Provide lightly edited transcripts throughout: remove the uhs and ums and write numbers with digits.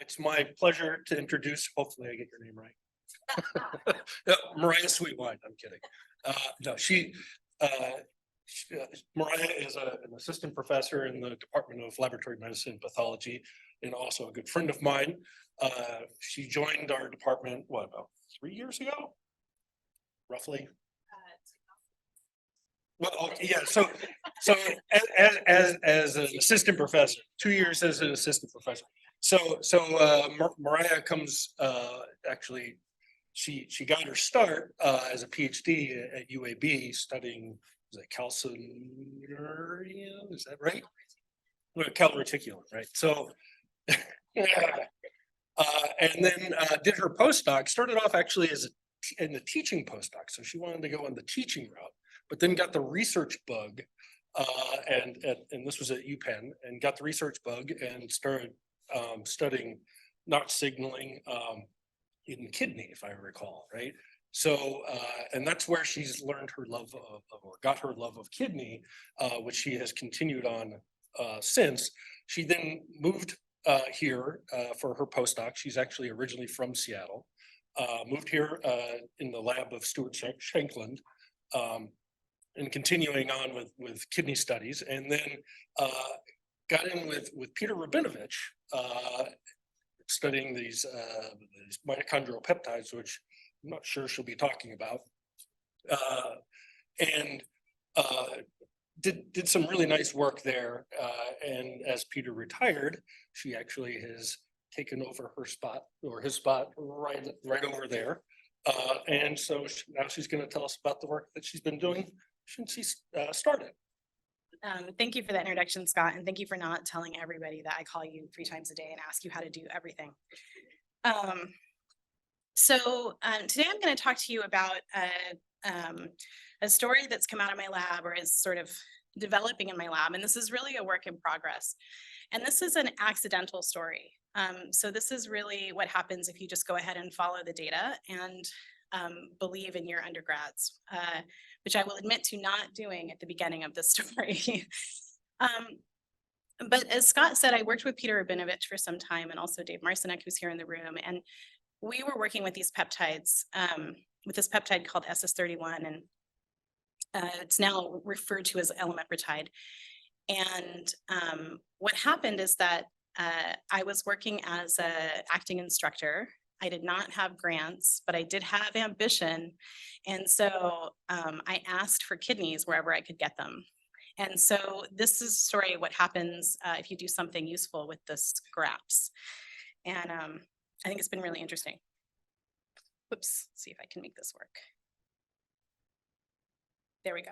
It's my pleasure to introduce, hopefully I get your name right. No, Mariya Sweetwyne, I'm kidding. No, Mariya is an assistant professor in the Department of Laboratory Medicine and Pathology, and also a good friend of mine. She joined our department, what, about 3 years ago? Roughly. Well, yeah, so as an assistant professor, 2 years as an assistant professor. Mariya comes, actually, she got her start as a PhD at UAB studying, is it calcinurium? Is that right? Well, calreticulum, right? So, and then did her postdoc. Started off actually as in the teaching postdoc, so she wanted to go on the teaching route, but then got the research bug, and this was at UPenn, and got the research bug and started studying not signaling in kidney, if I recall, right? So, and that's where she's learned her love of, or got her love of kidney, which she has continued on since. She then moved here for her postdoc. She's actually originally from Seattle. Moved here in the lab of Stuart Shankland, and continuing on with kidney studies, and then got in with Peter Rabinovich, studying these mitochondrial peptides, which I'm not sure she'll be talking about, and did some really nice work there. And as Peter retired, she actually has taken over her spot, or his spot, right over there. And so now she's going to tell us about the work that she's been doing since she started. Thank you for that introduction, Scott, and thank you for not telling everybody that I call you 3 times a day and ask you how to do everything. Today I'm going to talk to you about a story that's come out of my lab, or is sort of developing in my lab, and this is really a work in progress. And this is an accidental story. So this is really what happens if you just go ahead and follow the data and believe in your undergrads, which I will admit to not doing at the beginning of this story. But as Scott said, I worked with Peter Rabinovich for some time, and also Dave Marcinek, who's here in the room. And we were working with these peptides, with this peptide called SS31, and it's now referred to as Elamipretide. And what happened is that I was working as an acting instructor. I did not have grants, but I did have ambition. And so I asked for kidneys wherever I could get them. And so this is a story of what happens if you do something useful with the scraps. And I think it's been really interesting. Whoops, let's see if I can make this work. There we go.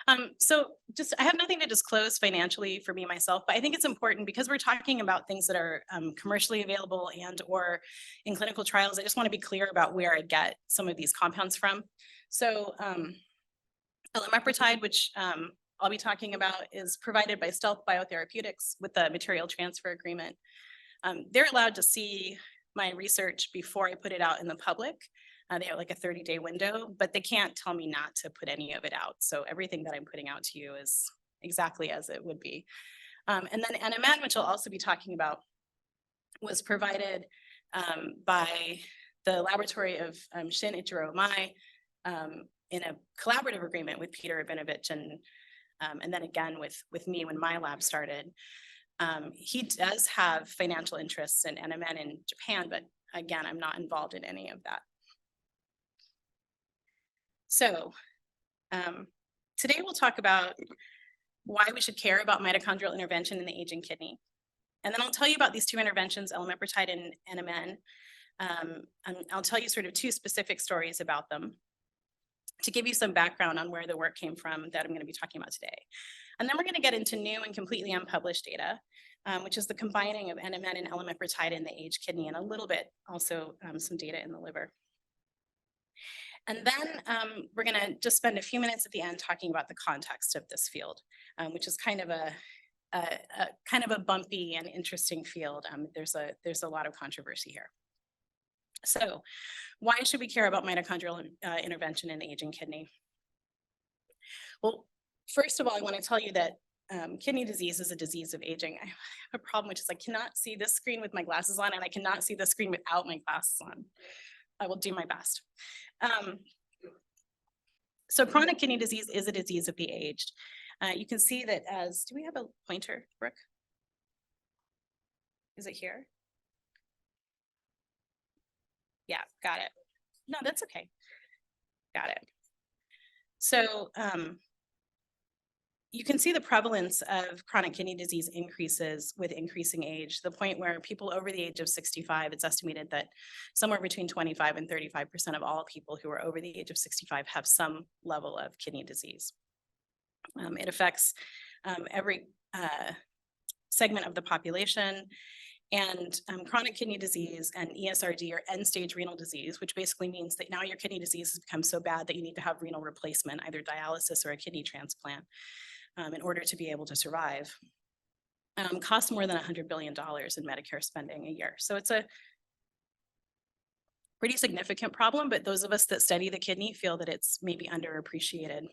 I have nothing to disclose financially for me myself, but I think it's important because we're talking about things that are commercially available and or in clinical trials. I just want to be clear about where I get some of these compounds from. So Elamipretide, which I'll be talking about, is provided by Stealth Biotherapeutics with the material transfer agreement. They're allowed to see my research before I put it out in the public. They have like a 30-day window, but they can't tell me not to put any of it out. So everything that I'm putting out to you is exactly as it would be. And then NMN, which I'll also be talking about, was provided by the laboratory of Shin Ichiro Mai in a collaborative agreement with Peter Rabinovich, and then again with me when my lab started. He does have financial interests in NMN in Japan, but again, I'm not involved in any of that. So today we'll talk about why we should care about mitochondrial intervention in the aging kidney. And then I'll tell you about these 2 interventions, Elamipretide and NMN. And I'll tell you sort of 2 specific stories about them to give you some background on where the work came from that I'm going to be talking about today. And then we're going to get into new and completely unpublished data, which is the combining of NMN and Elamipretide in the aged kidney, and a little bit also some data in the liver. And then we're going to just spend a few minutes at the end talking about the context of this field, which is kind of a bumpy and interesting field. There's a lot of controversy here. So why should we care about mitochondrial intervention in the aging kidney? Well, first of all, I want to tell you that kidney disease is a disease of aging. I have a problem, which is I cannot see this screen with my glasses on, and I cannot see the screen without my glasses on. I will do my best. So chronic kidney disease is a disease of the aged. You can see that as, do we have a pointer, Brooke? Is it here? Yeah, got it. No, that's okay. Got it. So you can see the prevalence of chronic kidney disease increases with increasing age, the point where people over the age of 65, it's estimated that somewhere between 25 and 35% of all people who are over the age of 65 have some level of kidney disease. It affects every segment of the population, and chronic kidney disease and ESRD, or end-stage renal disease, which basically means that now your kidney disease has become so bad that you need to have renal replacement, either dialysis or a kidney transplant, in order to be able to survive, costs more than $100 billion in Medicare spending a year. So it's a pretty significant problem, but those of us that study the kidney feel that it's maybe underappreciated.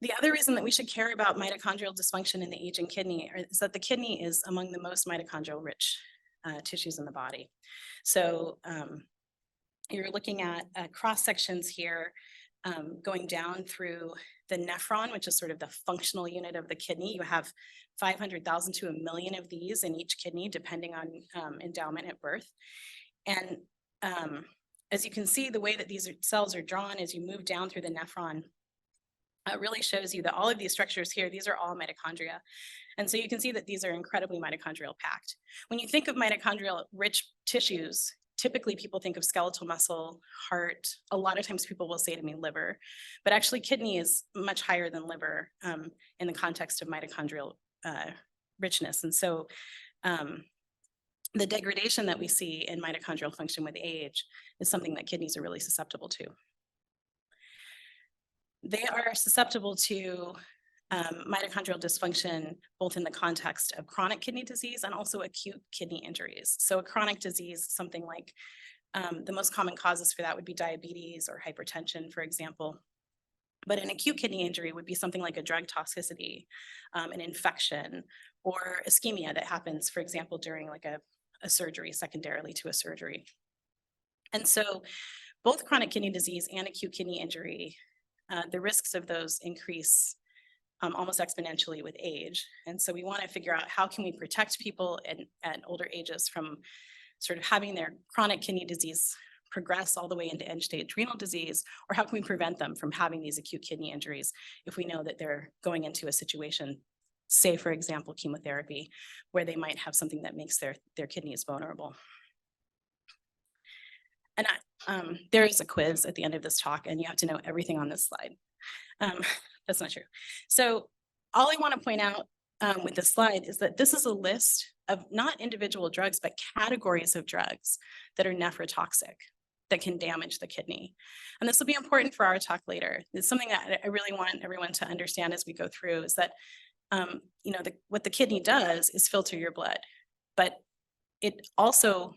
The other reason that we should care about mitochondrial dysfunction in the aging kidney is that the kidney is among the most mitochondrial rich tissues in the body. So you're looking at cross sections here going down through the nephron, which is sort of the functional unit of the kidney. You have 500,000 to 1 million of these in each kidney, depending on endowment at birth. And as you can see, the way that these cells are drawn as you move down through the nephron really shows you that all of these structures here, these are all mitochondria. And so you can see that these are incredibly mitochondrial packed. When you think of mitochondrial rich tissues, typically people think of skeletal muscle, heart. A lot of times people will say to me liver, but actually kidney is much higher than liver in the context of mitochondrial richness. And so the degradation that we see in mitochondrial function with age is something that kidneys are really susceptible to. They are susceptible to mitochondrial dysfunction, both in the context of chronic kidney disease and also acute kidney injuries. So a chronic disease, something like the most common causes for that would be diabetes or hypertension, for example. But an acute kidney injury would be something like a drug toxicity, an infection, or ischemia that happens, for example, during like a surgery, secondarily to a surgery. And so both chronic kidney disease and acute kidney injury, the risks of those increase almost exponentially with age. And so we want to figure out how can we protect people at older ages from sort of having their chronic kidney disease progress all the way into end-stage renal disease, or how can we prevent them from having these acute kidney injuries if we know that they're going into a situation, say, for example, chemotherapy, where they might have something that makes their kidneys vulnerable. And there is a quiz at the end of this talk, and you have to know everything on this slide. That's not true. So all I want to point out with this slide is that this is a list of not individual drugs, but categories of drugs that are nephrotoxic, that can damage the kidney. And this will be important for our talk later. It's something that I really want everyone to understand as we go through, is that what the kidney does is filter your blood, but it also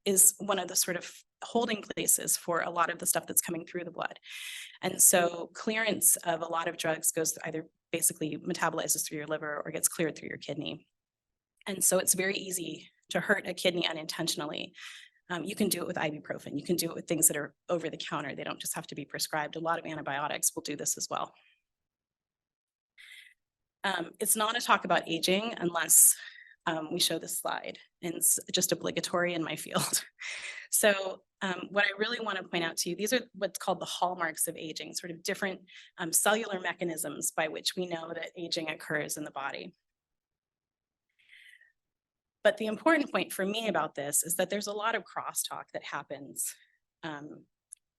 is one of the sort of holding places for a lot of the stuff that's coming through the blood. And so clearance of a lot of drugs goes either basically metabolizes through your liver or gets cleared through your kidney. And so it's very easy to hurt a kidney unintentionally. You can do it with ibuprofen. You can do it with things that are over the counter. They don't just have to be prescribed. A lot of antibiotics will do this as well. It's not a talk about aging unless we show this slide, and it's just obligatory in my field. So what I really want to point out to you, these are what's called the hallmarks of aging, sort of different cellular mechanisms by which we know that aging occurs in the body. But the important point for me about this is that there's a lot of crosstalk that happens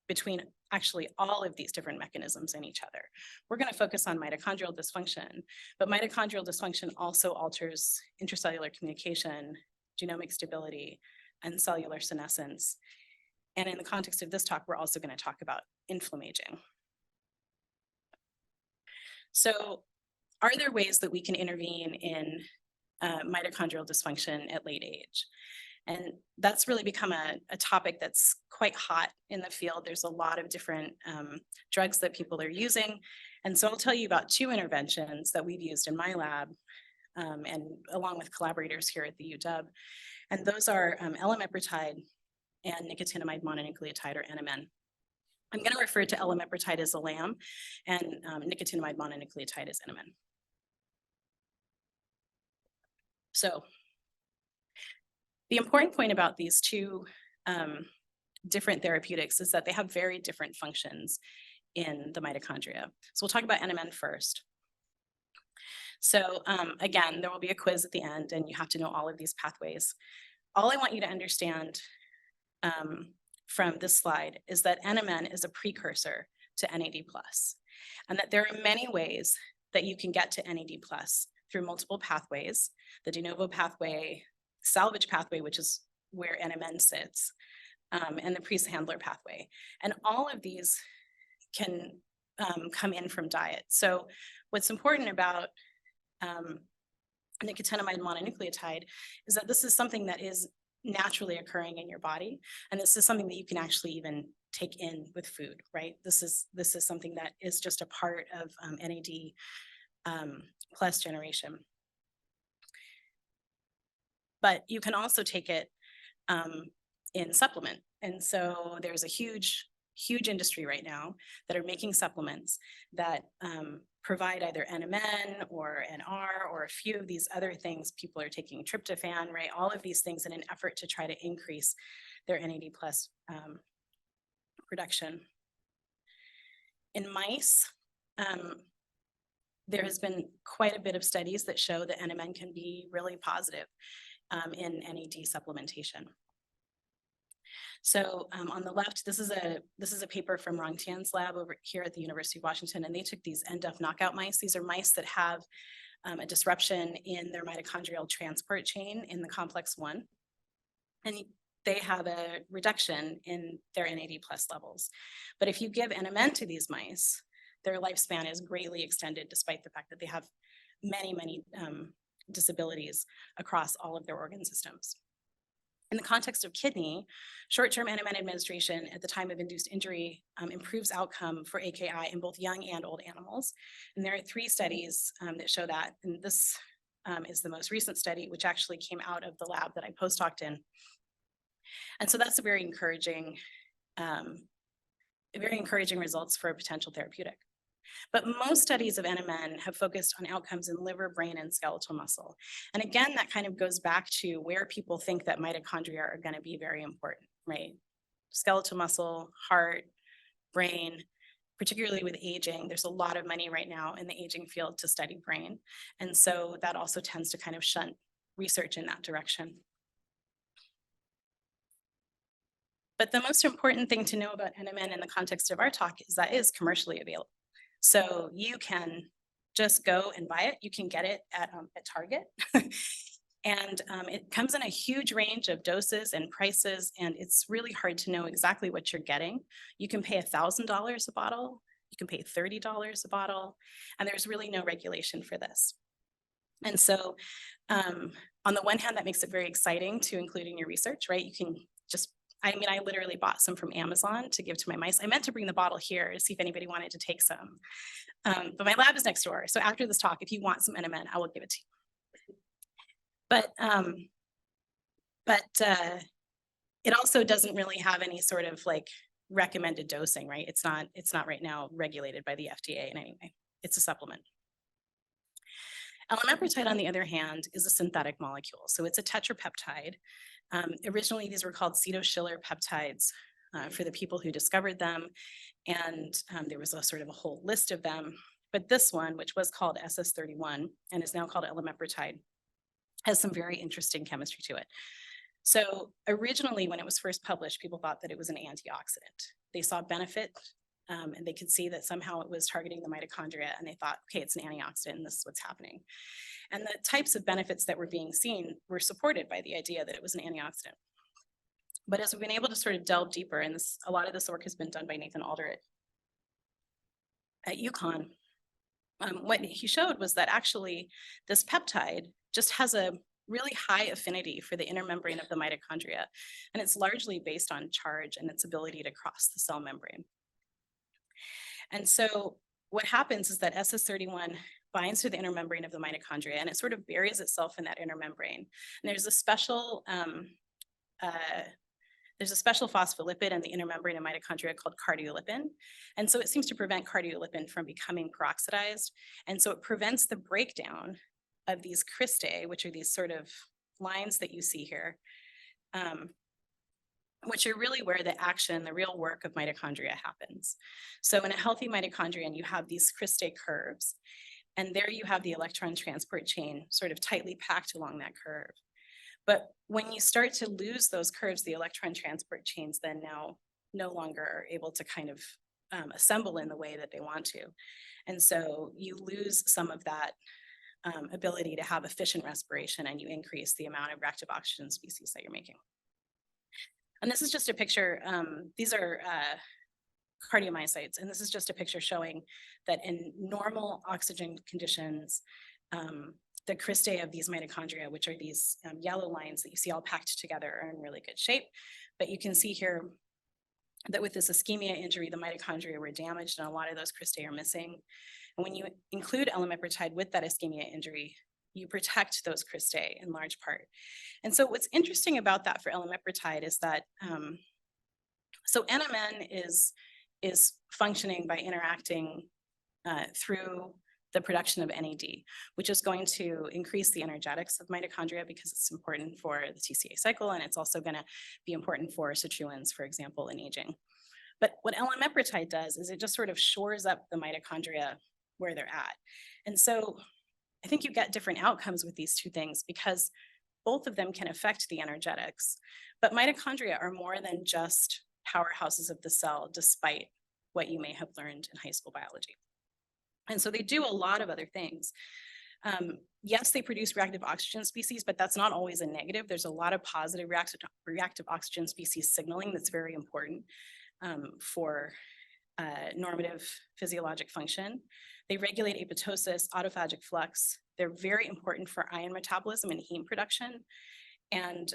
between actually all of these different mechanisms in each other. We're going to focus on mitochondrial dysfunction, but mitochondrial dysfunction also alters intracellular communication, genomic stability, and cellular senescence. And in the context of this talk, we're also going to talk about inflammaging. So are there ways that we can intervene in mitochondrial dysfunction at late age? And that's really become a topic that's quite hot in the field. There's a lot of different drugs that people are using, And so I'll tell you about two interventions that we've used in my lab, and along with collaborators here at the UW. And those are Elamipretide and nicotinamide mononucleotide, or NMN. I'm going to refer to Elamipretide as ELAM and nicotinamide mononucleotide as NMN. So the important point about these two different therapeutics is that they have very different functions in the mitochondria. So we'll talk about NMN first. So again, there will be a quiz at the end, and you have to know all of these pathways. All I want you to understand from this slide is that NMN is a precursor to NAD+, and that there are many ways that you can get to NAD+ through multiple pathways: the de novo pathway, salvage pathway, which is where NMN sits, and the Priest handler pathway. And all of these can come in from diet. So what's important about nicotinamide mononucleotide is that this is something that is naturally occurring in your body, and this is something that you can actually even take in with food, right? This is something that is just a part of NAD plus generation. But you can also take it in supplement, and so there's a huge industry right now that are making supplements that provide either NMN or NR or a few of these other things. People are taking tryptophan, right? All of these things in an effort to try to increase their NAD+ production. In mice, there has been quite a bit of studies that show that NMN can be really positive in NAD supplementation. So on the left, this is a paper from Rongtian's lab over here at the University of Washington, and they took these NDEF knockout mice. These are mice that have a disruption in their mitochondrial transport chain in the complex 1, and they have a reduction in their NAD+ levels. But if you give NMN to these mice, their lifespan is greatly extended, despite the fact that they have many disabilities across all of their organ systems. In the context of kidney, short-term NMN administration at the time of induced injury improves outcome for AKI in both young and old animals. And there are 3 studies that show that. And this is the most recent study, which actually came out of the lab that I postdoced in. And so that's a very encouraging results for a potential therapeutic. But most studies of NMN have focused on outcomes in liver, brain, and skeletal muscle. And again, that kind of goes back to where people think that mitochondria are going to be very important, right? Skeletal muscle, heart, brain, particularly with aging. There's a lot of money right now in the aging field to study brain. And so that also tends to kind of shunt research in that direction. But the most important thing to know about NMN in the context of our talk is that it is commercially available. So you can just go and buy it. You can get it at Target. And it comes in a huge range of doses and prices, and it's really hard to know exactly what you're getting. You can pay $1,000 a bottle. You can pay $30 a bottle, and there's really no regulation for this. And so on the one hand, that makes it very exciting to include in your research, right? You can just, I literally bought some from Amazon to give to my mice. I meant to bring the bottle here to see if anybody wanted to take some. But my lab is next door. So after this talk, if you want some NMN, I will give it to you. But it also doesn't really have any sort of like recommended dosing, right? It's not right now regulated by the FDA in any way. It's a supplement. Elamipretide, on the other hand, is a synthetic molecule. So it's a tetrapeptide. Originally, these were called Ceto-Schiller peptides for the people who discovered them. And there was a sort of a whole list of them. But this one, which was called SS31 and is now called Elamipretide, has some very interesting chemistry to it. So originally, when it was first published, people thought that it was an antioxidant. They saw benefit and they could see that somehow it was targeting the mitochondria, and they thought, okay, it's an antioxidant and this is what's happening. And the types of benefits that were being seen were supported by the idea that it was an antioxidant. But as we've been able to sort of delve deeper, and a lot of this work has been done by Nathan Alder at UConn, what he showed was that actually this peptide just has a really high affinity for the inner membrane of the mitochondria. And it's largely based on charge and its ability to cross the cell membrane. And so what happens is that SS31 binds to the inner membrane of the mitochondria, and it sort of buries itself in that inner membrane. And there's a special phospholipid in the inner membrane of mitochondria called cardiolipin. And so it seems to prevent cardiolipin from becoming peroxidized. And so it prevents the breakdown of these cristae, which are these sort of lines that you see here, which are really where the action, the real work of mitochondria happens. So in a healthy mitochondrion, you have these cristae curves, and there you have the electron transport chain sort of tightly packed along that curve. But when you start to lose those curves, the electron transport chains then now no longer are able to kind of assemble in the way that they want to. And so you lose some of that ability to have efficient respiration, and you increase the amount of reactive oxygen species that you're making. And this is just a picture. These are cardiomyocytes, and this is just a picture showing that in normal oxygen conditions, the cristae of these mitochondria, which are these yellow lines that you see all packed together, are in really good shape. But you can see here that with this ischemia injury, the mitochondria were damaged and a lot of those cristae are missing. And when you include Elamipretide with that ischemia injury, you protect those cristae in large part. And so what's interesting about that for Elamipretide is that, so NMN is functioning by interacting through the production of NAD, which is going to increase the energetics of mitochondria because it's important for the TCA cycle, and it's also going to be important for sirtuins, for example, in aging. But what Elamipretide does is it just sort of shores up the mitochondria where they're at. And so I think you get different outcomes with these two things because both of them can affect the energetics. But mitochondria are more than just powerhouses of the cell, despite what you may have learned in high school biology. And so they do a lot of other things. Yes, they produce reactive oxygen species, but that's not always a negative. There's a lot of positive reactive oxygen species signaling that's very important for normative physiologic function. They regulate apoptosis, autophagic flux. They're very important for ion metabolism and heme production. And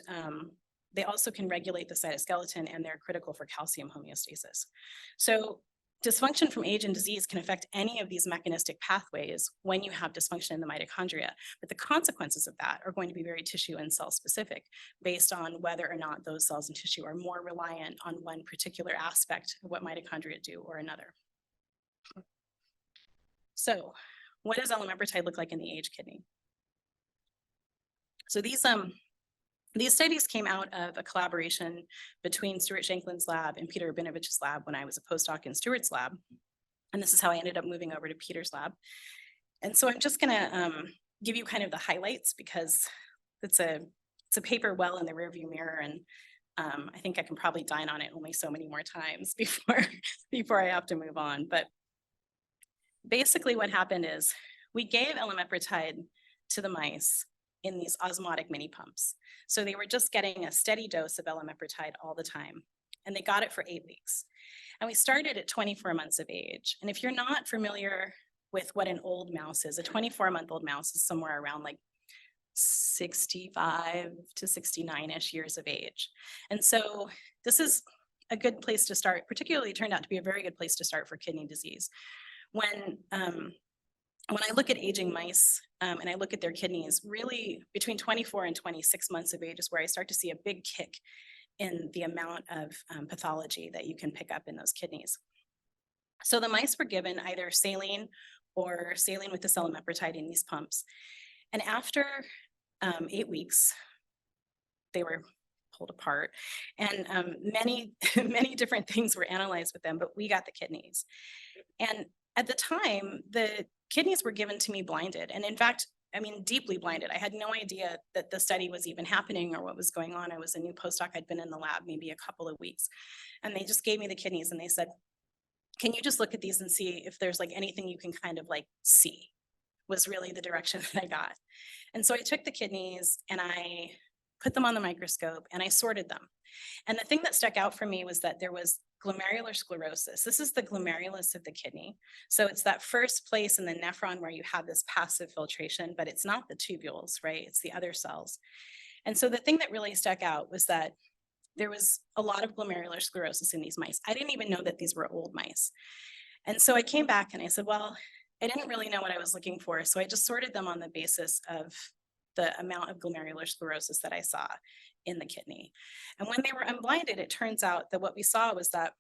they also can regulate the cytoskeleton, and they're critical for calcium homeostasis. So dysfunction from age and disease can affect any of these mechanistic pathways when you have dysfunction in the mitochondria, but the consequences of that are going to be very tissue and cell specific based on whether or not those cells and tissue are more reliant on one particular aspect of what mitochondria do or another. So what does Elamipretide look like in the aged kidney? So these studies came out of a collaboration between Stuart Shanklin's lab and Peter Rabinovich's lab when I was a postdoc in Stuart's lab. And this is how I ended up moving over to Peter's lab. And so I'm just gonna give you kind of the highlights because it's a paper well in the rearview mirror, and I think I can probably dine on it only so many more times before I have to move on. But basically what happened is we gave Elamipretide to the mice in these osmotic mini pumps. So they were just getting a steady dose of Elamipretide all the time, and they got it for 8 weeks. And we started at 24 months of age. And if you're not familiar with what an old mouse is, a 24-month-old mouse is somewhere around like 65 to 69-ish years of age. And so this is a good place to start, particularly it turned out to be a very good place to start for kidney disease. When I look at aging mice and I look at their kidneys, really between 24 and 26 months of age is where I start to see a big kick in the amount of pathology that you can pick up in those kidneys. So the mice were given either saline or saline with the Elamipretide in these pumps. And after 8 weeks, they were pulled apart, and many different things were analyzed with them, but we got the kidneys. And at the time, the kidneys were given to me blinded. And in fact, I mean, deeply blinded. I had no idea that the study was even happening or what was going on. I was a new postdoc. I'd been in the lab maybe a couple of weeks. And they just gave me the kidneys and they said, can you just look at these and see if there's like anything you can kind of like see, was really the direction that I got. And so I took the kidneys and I put them on the microscope and I sorted them. And the thing that stuck out for me was that there was glomerular sclerosis. This is the glomerulus of the kidney. So it's that first place in the nephron where you have this passive filtration, but it's not the tubules, right? It's the other cells. And so the thing that really stuck out was that there was a lot of glomerular sclerosis in these mice. I didn't even know that these were old mice. And so I came back and I said, well, I didn't really know what I was looking for. So I just sorted them on the basis of the amount of glomerular sclerosis that I saw in the kidney. And when they were unblinded, it turns out that what we saw was that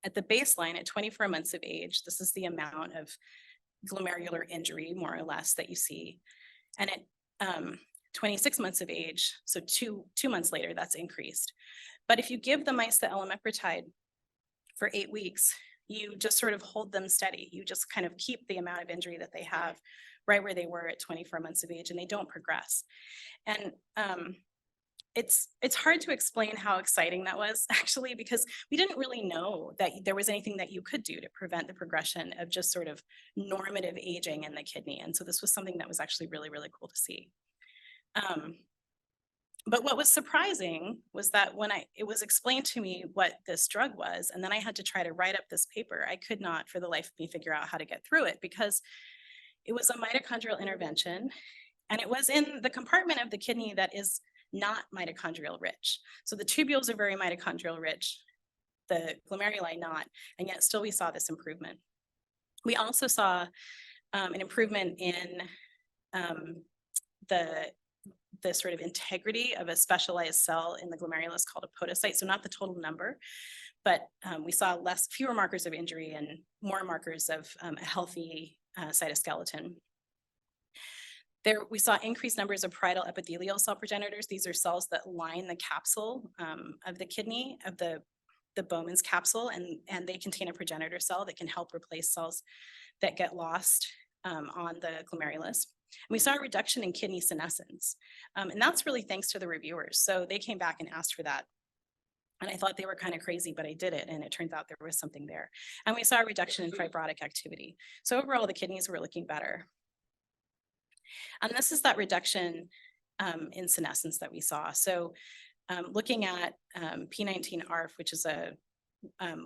at the baseline at 24 months of age, this is the amount of glomerular injury, more or less, that you see. And at 26 months of age, so two months later, that's increased. But if you give the mice the Elamipretide for 8 weeks, you just sort of hold them steady. You just kind of keep the amount of injury that they have right where they were at 24 months of age, and they don't progress. And it's hard to explain how exciting that was, actually, because we didn't really know that there was anything that you could do to prevent the progression of just sort of normative aging in the kidney. And so this was something that was actually really, really cool to see. But what was surprising was that when it was explained to me what this drug was, and then I had to try to write up this paper, I could not for the life of me figure out how to get through it, because it was a mitochondrial intervention, and it was in the compartment of the kidney that is not mitochondrial rich. So the tubules are very mitochondrial rich, the glomeruli not, and yet still we saw this improvement. We also saw an improvement in the sort of integrity of a specialized cell in the glomerulus called a podocyte. So not the total number, but we saw fewer markers of injury and more markers of a healthy cytoskeleton. There, we saw increased numbers of parietal epithelial cell progenitors. These are cells that line the capsule of the kidney, of the Bowman's capsule, and they contain a progenitor cell that can help replace cells that get lost on the glomerulus. And we saw a reduction in kidney senescence. And that's really thanks to the reviewers. So they came back and asked for that. And I thought they were kind of crazy, but I did it. And it turns out there was something there. And we saw a reduction in fibrotic activity. So overall, the kidneys were looking better. And this is that reduction in senescence that we saw. So looking at P19ARF, which is a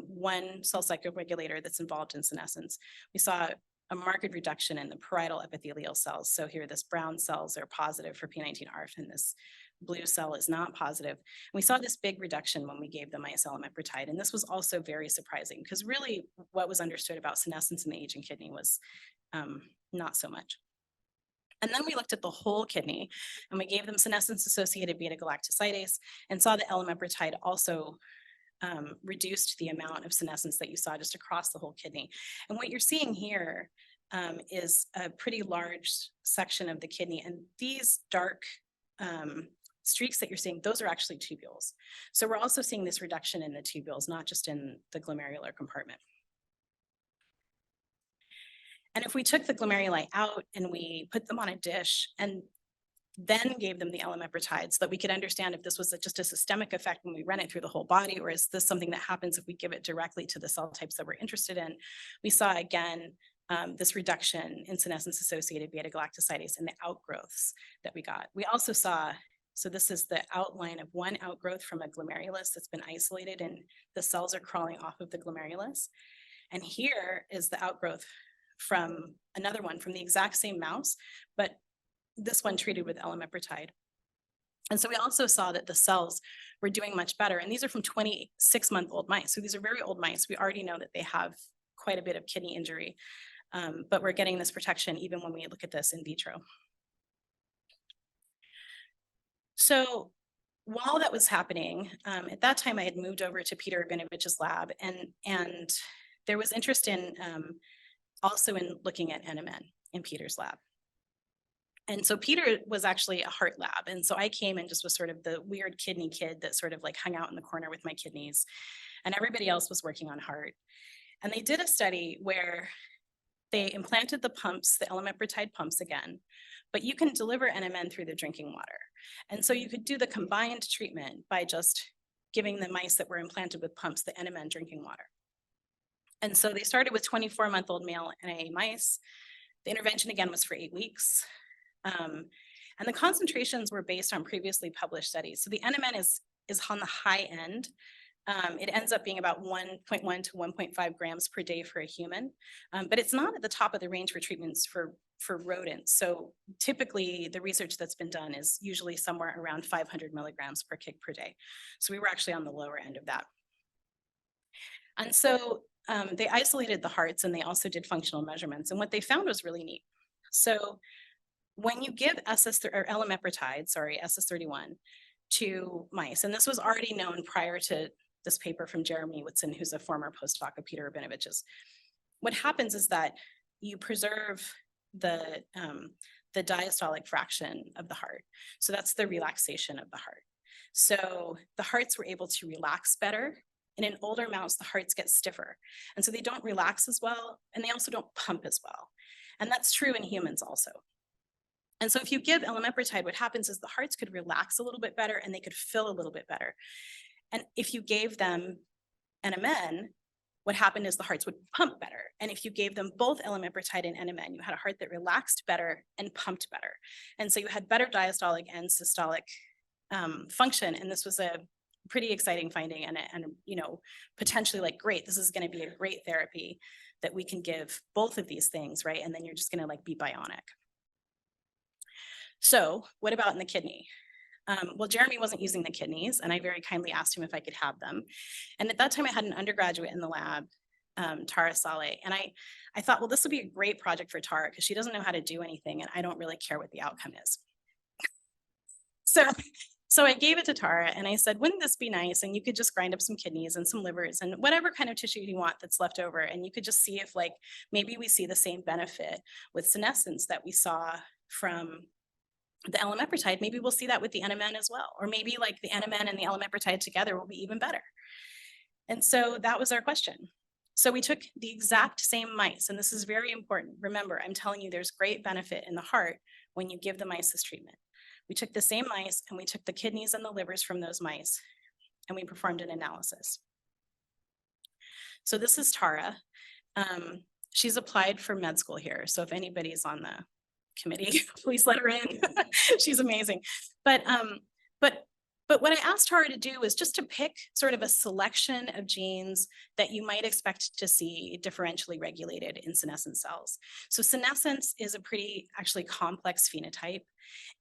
one cell cycle regulator that's involved in senescence, we saw a marked reduction in the parietal epithelial cells. So here, this brown cells are positive for P19ARF, and this blue cell is not positive. And we saw this big reduction when we gave the mice Elamipretide. And this was also very surprising, because really what was understood about senescence in the aging kidney was not so much. And then we looked at the whole kidney, and we gave them senescence-associated beta-galactosidase and saw that Elamipretide also reduced the amount of senescence that you saw just across the whole kidney. And what you're seeing here is a pretty large section of the kidney. And these dark streaks that you're seeing, those are actually tubules. So we're also seeing this reduction in the tubules, not just in the glomerular compartment. And if we took the glomeruli out and we put them on a dish and then gave them the Elamipretide so that we could understand if this was just a systemic effect when we run it through the whole body, or is this something that happens if we give it directly to the cell types that we're interested in, we saw again this reduction in senescence-associated beta-galactosidase in the outgrowths that we got. We also saw, so this is the outline of one outgrowth from a glomerulus that's been isolated, and the cells are crawling off of the glomerulus. And here is the outgrowth from another one from the exact same mouse, but this one treated with Elamipretide. And so we also saw that the cells were doing much better. And these are from 26-month-old mice. So these are very old mice. We already know that they have quite a bit of kidney injury, but we're getting this protection even when we look at this in vitro. So while that was happening, at that time I had moved over to Peter Rabinovich's lab, and there was interest in also in looking at NMN in Peter's lab. And so Peter was actually a heart lab. And so I came and just was sort of the weird kidney kid that sort of like hung out in the corner with my kidneys, and everybody else was working on heart. And they did a study where they implanted the pumps, the Elamipretide pumps again, but you can deliver NMN through the drinking water. And so you could do the combined treatment by just giving the mice that were implanted with pumps the NMN drinking water. And so they started with 24-month-old male NA mice. The intervention again was for 8 weeks. And the concentrations were based on previously published studies. So the NMN is on the high end. It ends up being about 1.1 to 1.5 grams per day for a human, but it's not at the top of the range for treatments for rodents. So typically the research that's been done is usually somewhere around 500 milligrams per kg per day. So we were actually on the lower end of that. And so they isolated the hearts and they also did functional measurements. And what they found was really neat. So when you give Elamipretide, SS31 to mice, and this was already known prior to this paper from Jeremy Whitson, who's a former postdoc of Peter Rabinovich's, what happens is that you preserve the diastolic fraction of the heart. So that's the relaxation of the heart. So the hearts were able to relax better. In an older mouse, the hearts get stiffer. And so they don't relax as well, and they also don't pump as well. And that's true in humans also. And so if you give Elamipretide, what happens is the hearts could relax a little bit better and they could fill a little bit better. And if you gave them NMN, what happened is the hearts would pump better. And if you gave them both Elamipretide and NMN, you had a heart that relaxed better and pumped better. And so you had better diastolic and systolic function. And this was a pretty exciting finding and you know, potentially like, great, this is going to be a great therapy that we can give both of these things, right? And then you're just going to like be bionic. So what about in the kidney? Well, Jeremy wasn't using the kidneys, and I very kindly asked him if I could have them. And at that time I had an undergraduate in the lab, Tara Saleh, and I thought, well, this would be a great project for Tara because she doesn't know how to do anything and I don't really care what the outcome is. So I gave it to Tara and I said, wouldn't this be nice? And you could just grind up some kidneys and some livers and whatever kind of tissue you want that's left over. And you could just see if like, maybe we see the same benefit with senescence that we saw from the Elamipretide. Maybe we'll see that with the NMN as well. Or maybe like the NMN and the Elamipretide together will be even better. And so that was our question. So we took the exact same mice, and this is very important. Remember, I'm telling you there's great benefit in the heart when you give the mice this treatment. We took the same mice and we took the kidneys and the livers from those mice and we performed an analysis. So this is Tara. She's applied for med school here. So if anybody's on the committee, please let her in. She's amazing. But what I asked Tara to do was just to pick sort of a selection of genes that you might expect to see differentially regulated in senescent cells. So senescence is a pretty actually complex phenotype.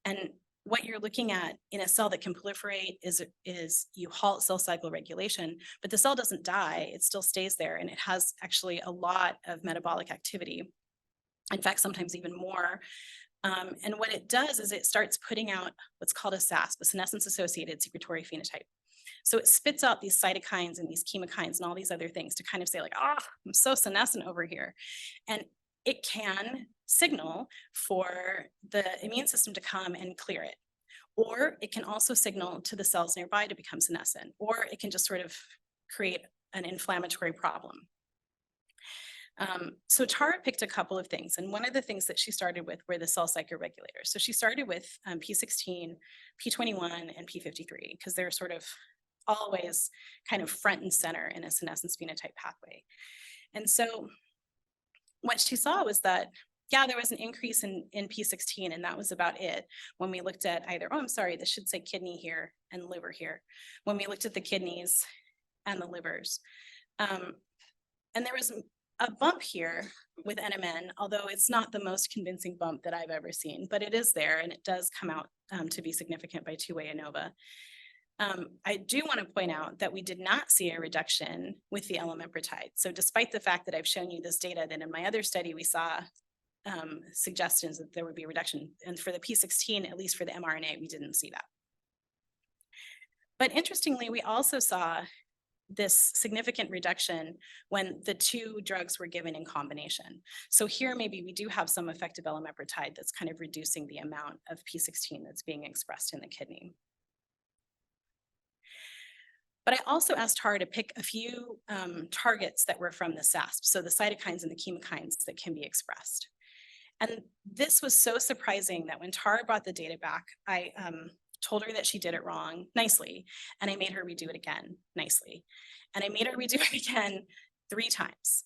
And what you're looking at in a cell that can proliferate is you halt cell cycle regulation, but the cell doesn't die, it still stays there, and it has actually a lot of metabolic activity. In fact, sometimes even more. And what it does is it starts putting out what's called a SASP, a senescence-associated secretory phenotype. So it spits out these cytokines and these chemokines and all these other things to kind of say like, oh, I'm so senescent over here. And it can signal for the immune system to come and clear it. Or it can also signal to the cells nearby to become senescent, or it can just sort of create an inflammatory problem. So Tara picked a couple of things, and one of the things that she started with were the cell cycle regulators. So she started with P16, P21, and P53, because they're sort of always kind of front and center in a senescence phenotype pathway. And so what she saw was that, yeah, there was an increase in P16, and that was about it. When we looked at either, oh, I'm sorry, this should say kidney here and liver here. When we looked at the kidneys and the livers. And there was a bump here with NMN, although it's not the most convincing bump that I've ever seen, but it is there and it does come out to be significant by two-way ANOVA. I do want to point out that we did not see a reduction with the Elamipretide. So despite the fact that I've shown you this data, that in my other study we saw suggestions that there would be a reduction. And for the P16, at least for the mRNA, we didn't see that. But interestingly, we also saw this significant reduction when the two drugs were given in combination. So here, maybe we do have some effect of Elamipretide that's kind of reducing the amount of P16 that's being expressed in the kidney. But I also asked Tara to pick a few targets that were from the SASP, so the cytokines and the chemokines that can be expressed. And this was so surprising that when Tara brought the data back, I told her that she did it wrong nicely, and I made her redo it again nicely. And I made her redo it again 3 times.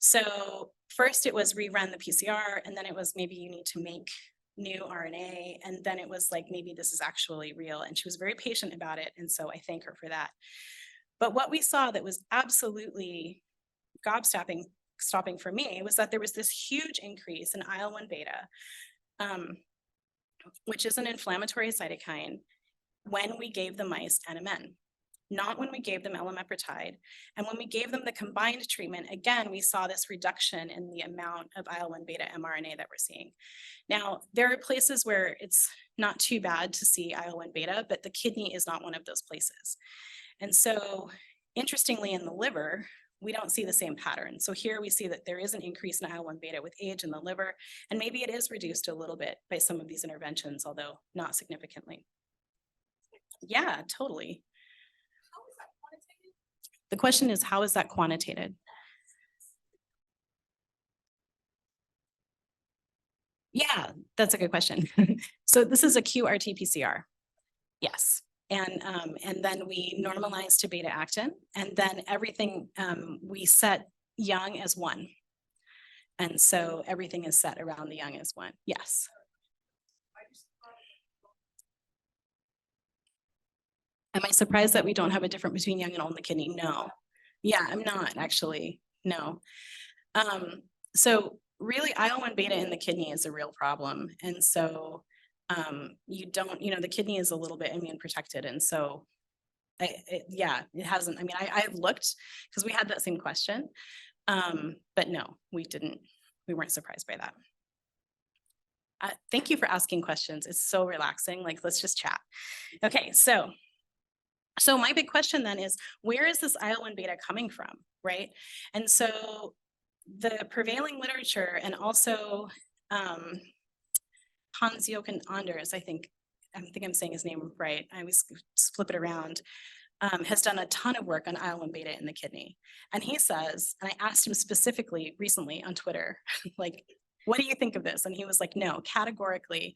So first it was rerun the PCR, and then it was maybe you need to make new RNA, and then it was like, maybe this is actually real. And she was very patient about it, and so I thank her for that. But what we saw that was absolutely gobstopping for me was that there was this huge increase in IL-1 beta, which is an inflammatory cytokine, when we gave the mice NMN. not when we gave them Elamipretide. And when we gave them the combined treatment, again, we saw this reduction in the amount of IL-1 beta mRNA that we're seeing. Now, there are places where it's not too bad to see IL-1 beta, but the kidney is not one of those places. And so, interestingly, in the liver, we don't see the same pattern. So here we see that there is an increase in IL-1 beta with age in the liver, and maybe it is reduced a little bit by some of these interventions, although not significantly. Yeah, totally. How is that quantitated? The question is, how is that quantitated? Yeah, that's a good question. So this is a QRT-PCR. Yes. And then we normalize to beta actin, and then everything we set young as 1. And so everything is set around the young as 1. Yes. Am I surprised that we don't have a difference between young and old in the kidney? No. Yeah, I'm not actually. No. So really, IL-1 beta in the kidney is a real problem. And so you don't, the kidney is a little bit immune protected. And so, it hasn't, I've looked because we had that same question. But no, we weren't surprised by that. Thank you for asking questions. It's so relaxing. Like, let's just chat. Okay, so my big question then is, where is this IL-1 beta coming from, right? And so the prevailing literature, and also Hans-Jochen Anders, I think I'm saying his name right, I always flip it around, has done a ton of work on IL-1 beta in the kidney. And he says, and I asked him specifically recently on Twitter, like, what do you think of this? And he was like, no, categorically,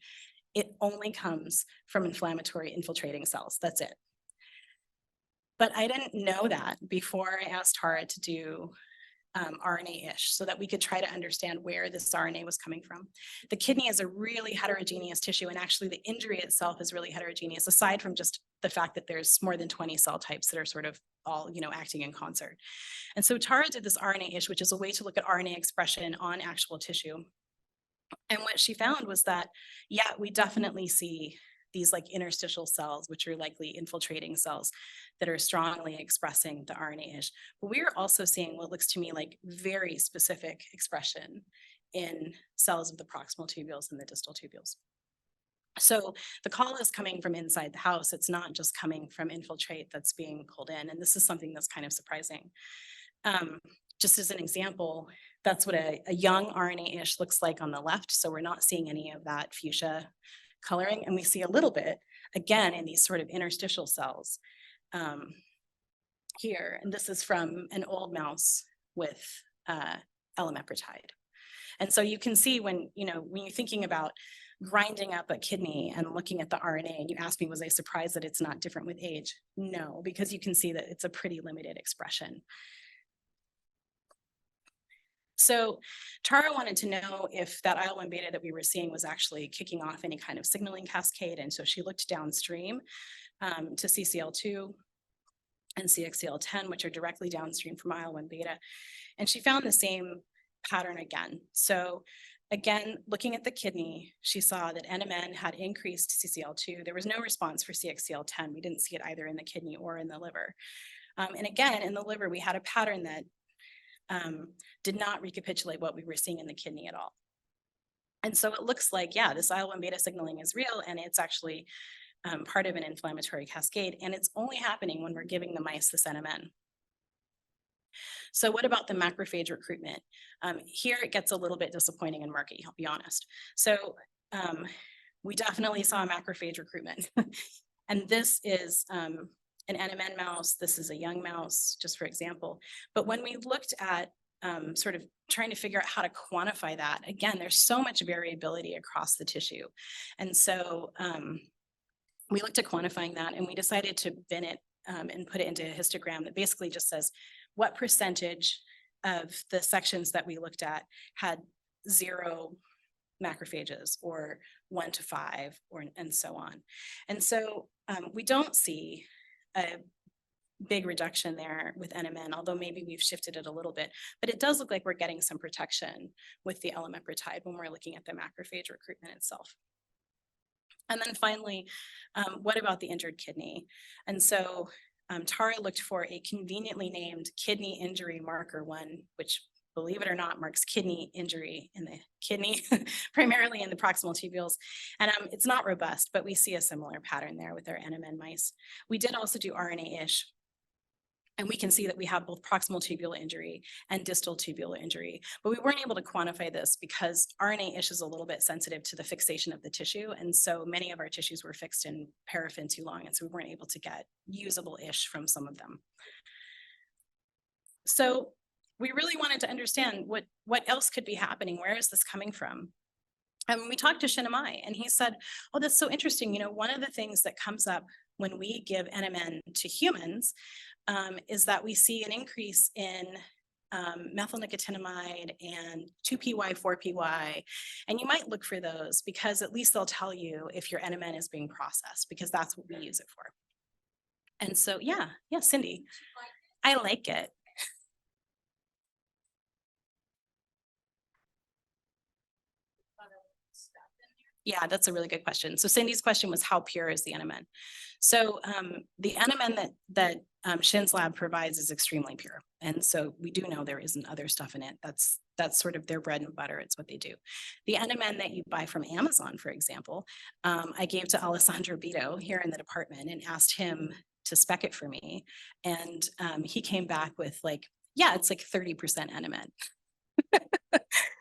it only comes from inflammatory infiltrating cells. That's it. But I didn't know that before I asked Tara to do RNA-ish, so that we could try to understand where this RNA was coming from. The kidney is a really heterogeneous tissue, and actually the injury itself is really heterogeneous, aside from just the fact that there's more than 20 cell types that are sort of all, acting in concert. And so Tara did this RNA-ish, which is a way to look at RNA expression on actual tissue. And what she found was that, yeah, we definitely see these like interstitial cells, which are likely infiltrating cells that are strongly expressing the RNA-ish. But we're also seeing what looks to me like very specific expression in cells of the proximal tubules and the distal tubules. So the call is coming from inside the house. It's not just coming from infiltrate that's being pulled in. And this is something that's kind of surprising. Just as an example, that's what a young RNA-ish looks like on the left. So we're not seeing any of that fuchsia coloring, and we see a little bit again in these sort of interstitial cells here. And this is from an old mouse with Elamipretide. And so you can see when you're thinking about grinding up a kidney and looking at the RNA, and you asked me, was I surprised that it's not different with age? No, because you can see that it's a pretty limited expression. So Tara wanted to know if that IL-1 beta that we were seeing was actually kicking off any kind of signaling cascade. And so she looked downstream to CCL2 and CXCL10, which are directly downstream from IL-1 beta. And she found the same pattern again. So again, looking at the kidney, she saw that NMN had increased CCL2. There was no response for CXCL10. We didn't see it either in the kidney or in the liver. And again, in the liver, we had a pattern that did not recapitulate what we were seeing in the kidney at all. And so it looks like, yeah, this IL-1 beta signaling is real, and it's actually part of an inflammatory cascade, and it's only happening when we're giving the mice this NMN. So what about the macrophage recruitment? Here it gets a little bit disappointing and murky, I'll be honest. So we definitely saw macrophage recruitment. And this is an NMN mouse. This is a young mouse, just for example. But when we looked at sort of trying to figure out how to quantify that, again, there's so much variability across the tissue. And so we looked at quantifying that, and we decided to bin it and put it into a histogram that basically just says what percentage of the sections that we looked at had 0 macrophages, or 1 to 5, and so on. And so we don't see a big reduction there with NMN, although maybe we've shifted it a little bit, but it does look like we're getting some protection with the Elamipretide when we're looking at the macrophage recruitment itself. And then finally, what about the injured kidney? And so Tara looked for a conveniently named kidney injury marker 1, which, believe it or not, marks kidney injury in the kidney, primarily in the proximal tubules. And it's not robust, but we see a similar pattern there with our NMN mice. We did also do RNA-ish, and we can see that we have both proximal tubular injury and distal tubular injury, but we weren't able to quantify this because RNA-ish is a little bit sensitive to the fixation of the tissue. And so many of our tissues were fixed in paraffin too long, and so we weren't able to get usable-ish from some of them. So we really wanted to understand what else could be happening. Where is this coming from? And we talked to Shinamai, and he said, oh, that's so interesting. You know, one of the things that comes up when we give NMN to humans is that we see an increase in methyl nicotinamide and 2-PY, 4-PY. And you might look for those because at least they'll tell you if your NMN is being processed, because that's what we use it for. And so, yeah, Cindy, I like it. Yeah, that's a really good question. So Cindy's question was, how pure is the NMN? So the NMN that Shin's lab provides is extremely pure. And so we do know there isn't other stuff in it. That's sort of their bread and butter. It's what they do. The NMN that you buy from Amazon, for example, I gave to Alessandro Bito here in the department and asked him to spec it for me. And he came back with like, yeah, it's like 30% NMN.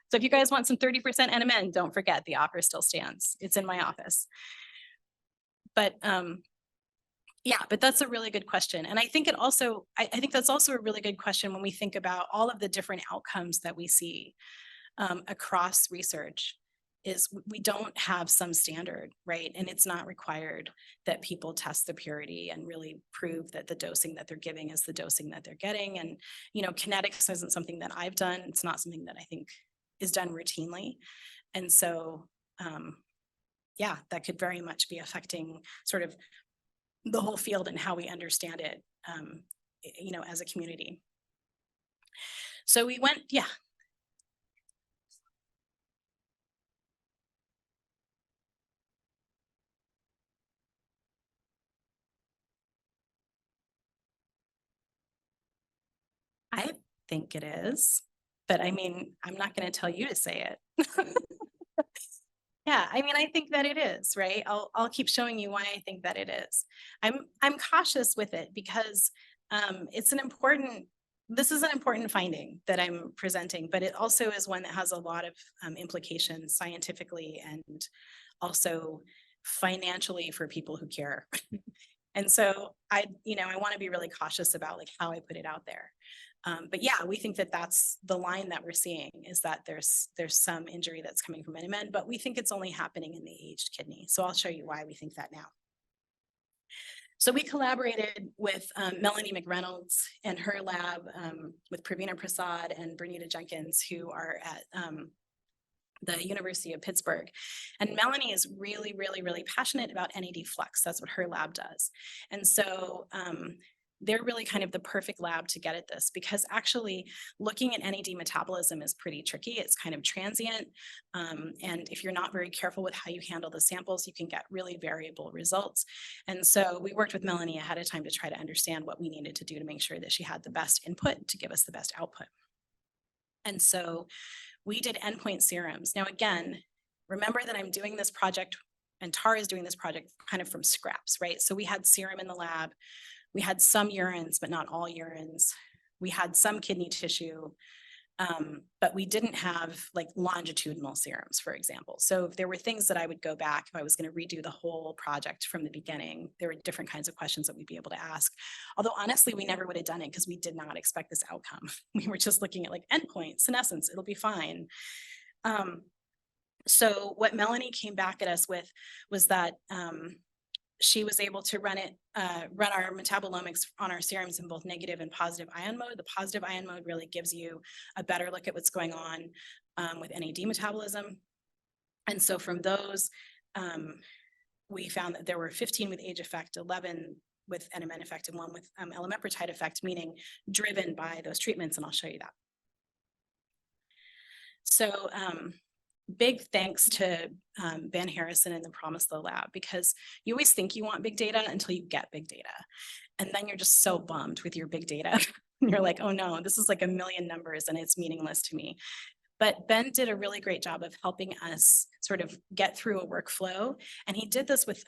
So if you guys want some 30% NMN, don't forget the offer still stands. It's in my office. But yeah, but that's a really good question. And I think I think that's also a really good question when we think about all of the different outcomes that we see across research. Is we don't have some standard, right? And it's not required that people test the purity and really prove that the dosing that they're giving is the dosing that they're getting. And, you know, kinetics isn't something that I've done. It's not something that I think is done routinely. And so, yeah, that could very much be affecting sort of the whole field and how we understand it, you know, as a community. So we went, yeah. I think it is, but I mean, I'm not going to tell you to say it. Yeah, I mean, I think that it is, right? I'll keep showing you why I think that it is. I'm cautious with it because this is an important finding that I'm presenting, but it also is one that has a lot of implications scientifically and also financially for people who care. And so I want to be really cautious about like how I put it out there. But yeah, we think that that's the line that we're seeing, is that there's some injury that's coming from NMN, but we think it's only happening in the aged kidney. So I'll show you why we think that now. So we collaborated with Melanie McReynolds and her lab with Pravina Prasad and Bernita Jenkins, who are at the University of Pittsburgh. And Melanie is really, really, really passionate about NAD flux. That's what her lab does. And so they're really kind of the perfect lab to get at this, because actually looking at NAD metabolism is pretty tricky. It's kind of transient. And if you're not very careful with how you handle the samples, you can get really variable results. And so we worked with Melanie ahead of time to try to understand what we needed to do to make sure that she had the best input to give us the best output. And so we did endpoint serums. Now, again, remember that I'm doing this project and Tara is doing this project kind of from scraps, right? So we had serum in the lab. We had some urines, but not all urines. We had some kidney tissue, but we didn't have like longitudinal serums, for example. So if there were things that I would go back, if I was going to redo the whole project from the beginning, there were different kinds of questions that we'd be able to ask. Although honestly, we never would have done it because we did not expect this outcome. We were just looking at like endpoint, senescence, it'll be fine. So what Melanie came back at us with was that she was able to run our metabolomics on our serums in both negative and positive ion mode. The positive ion mode really gives you a better look at what's going on with NAD metabolism. And so from those, we found that there were 15 with age effect, 11 with NMN effect, and 1 with Elamipretide effect, meaning driven by those treatments. And I'll show you that. So big thanks to Ben Harrison and the Promise of the Lab, because you always think you want big data until you get big data. And then you're just so bummed with your big data. You're like, oh no, this is like a million numbers and it's meaningless to me. But Ben did a really great job of helping us sort of get through a workflow. And he did this with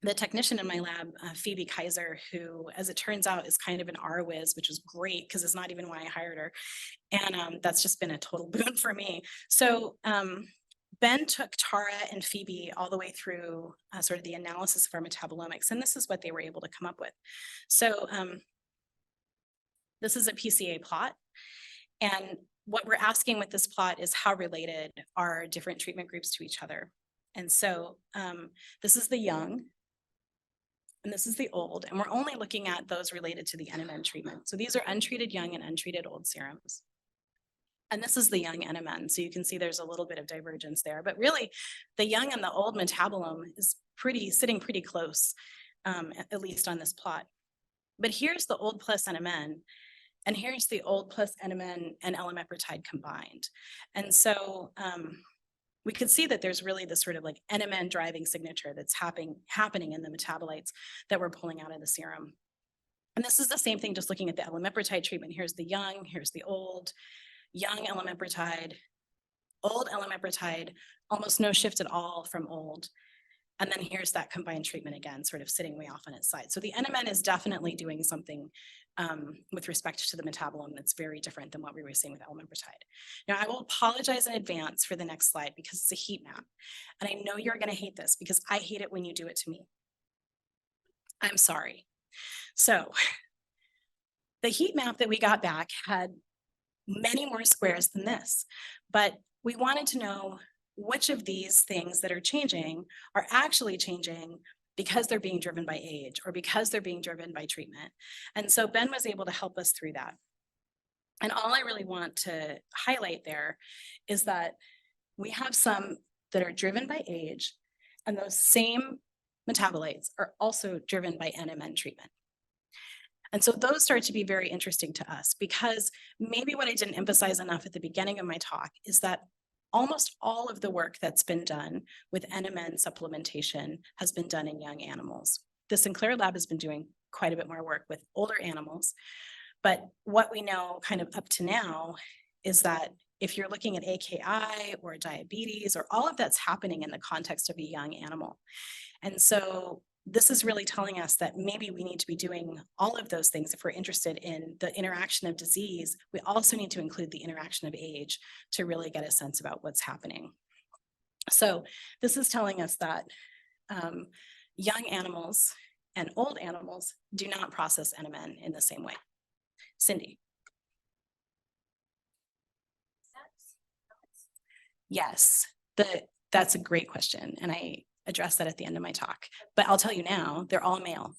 the technician in my lab, Phoebe Kaiser, who, as it turns out, is kind of an R-whiz, which was great because it's not even why I hired her. And that's just been a total boon for me. So Ben took Tara and Phoebe all the way through sort of the analysis of our metabolomics, and this is what they were able to come up with. So this is a PCA plot, and what we're asking with this plot is how related are different treatment groups to each other. And so this is the young, and this is the old, and we're only looking at those related to the NMN treatment. So these are untreated young and untreated old serums. And this is the young NMN. So you can see there's a little bit of divergence there, but really the young and the old metabolome is sitting pretty close, at least on this plot. But here's the old plus NMN, and here's the old plus NMN and Elamipretide combined. And so we could see that there's really this sort of like NMN driving signature that's happening in the metabolites that we're pulling out of the serum. And this is the same thing, just looking at the Elamipretide treatment. Here's the young, here's the old, young Elamipretide, old Elamipretide, almost no shift at all from old. And then here's that combined treatment again, sort of sitting way off on its side. So the NMN is definitely doing something with respect to the metabolome that's very different than what we were seeing with Elamipretide. Now, I will apologize in advance for the next slide because it's a heat map. And I know you're gonna hate this because I hate it when you do it to me. I'm sorry. So the heat map that we got back had many more squares than this, but we wanted to know which of these things that are changing are actually changing because they're being driven by age or because they're being driven by treatment. And so Ben was able to help us through that. And all I really want to highlight there is that we have some that are driven by age, and those same metabolites are also driven by NMN treatment. And so those start to be very interesting to us because maybe what I didn't emphasize enough at the beginning of my talk is that almost all of the work that's been done with NMN supplementation has been done in young animals. The Sinclair lab has been doing quite a bit more work with older animals, but what we know kind of up to now is that if you're looking at AKI or diabetes or all of that's happening in the context of a young animal. And so this is really telling us that maybe we need to be doing all of those things. If we're interested in the interaction of disease, we also need to include the interaction of age to really get a sense about what's happening. So this is telling us that young animals and old animals do not process NMN in the same way. Cindy. Yes, that's a great question. And I address that at the end of my talk, but I'll tell you now, they're all male.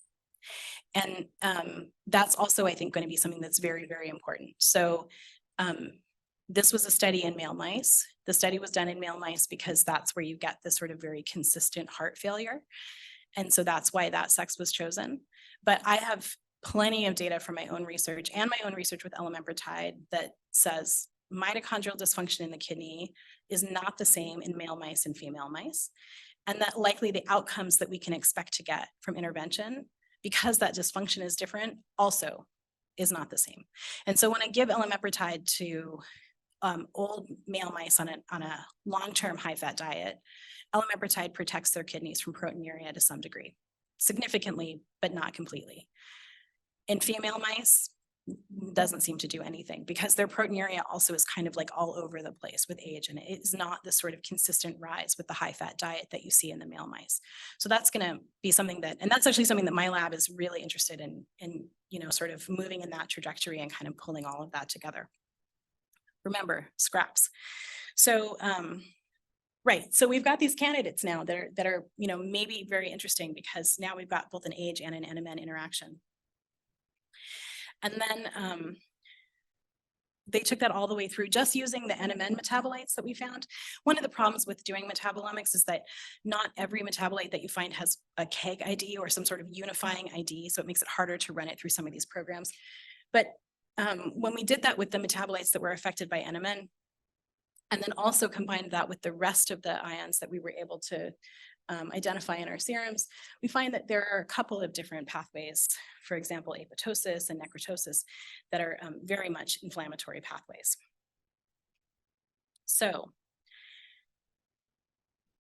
And that's also, I think, going to be something that's very, very important. So this was a study in male mice. The study was done in male mice because that's where you get this sort of very consistent heart failure. And so that's why that sex was chosen. But I have plenty of data from my own research and my own research with Elamipretide that says mitochondrial dysfunction in the kidney is not the same in male mice and female mice. And that likely the outcomes that we can expect to get from intervention, because that dysfunction is different, also is not the same. And so when I give Elamipretide to old male mice on a long-term high-fat diet, Elamipretide protects their kidneys from proteinuria to some degree, significantly, but not completely. In female mice, doesn't seem to do anything because their proteinuria also is kind of like all over the place with age, and it is not the sort of consistent rise with the high fat diet that you see in the male mice. So that's going to be something that, and that's actually something that my lab is really interested in, you know, sort of moving in that trajectory and kind of pulling all of that together. Remember, scraps. So, right. So we've got these candidates now that are, you know, maybe very interesting because now we've got both an age and an NMN interaction. And then they took that all the way through just using the NMN metabolites that we found. One of the problems with doing metabolomics is that not every metabolite that you find has a KEGG ID or some sort of unifying ID, so it makes it harder to run it through some of these programs. But when we did that with the metabolites that were affected by NMN, And then also combine that with the rest of the ions that we were able to identify in our serums, we find that there are a couple of different pathways, for example, apoptosis and necrotosis, that are very much inflammatory pathways. So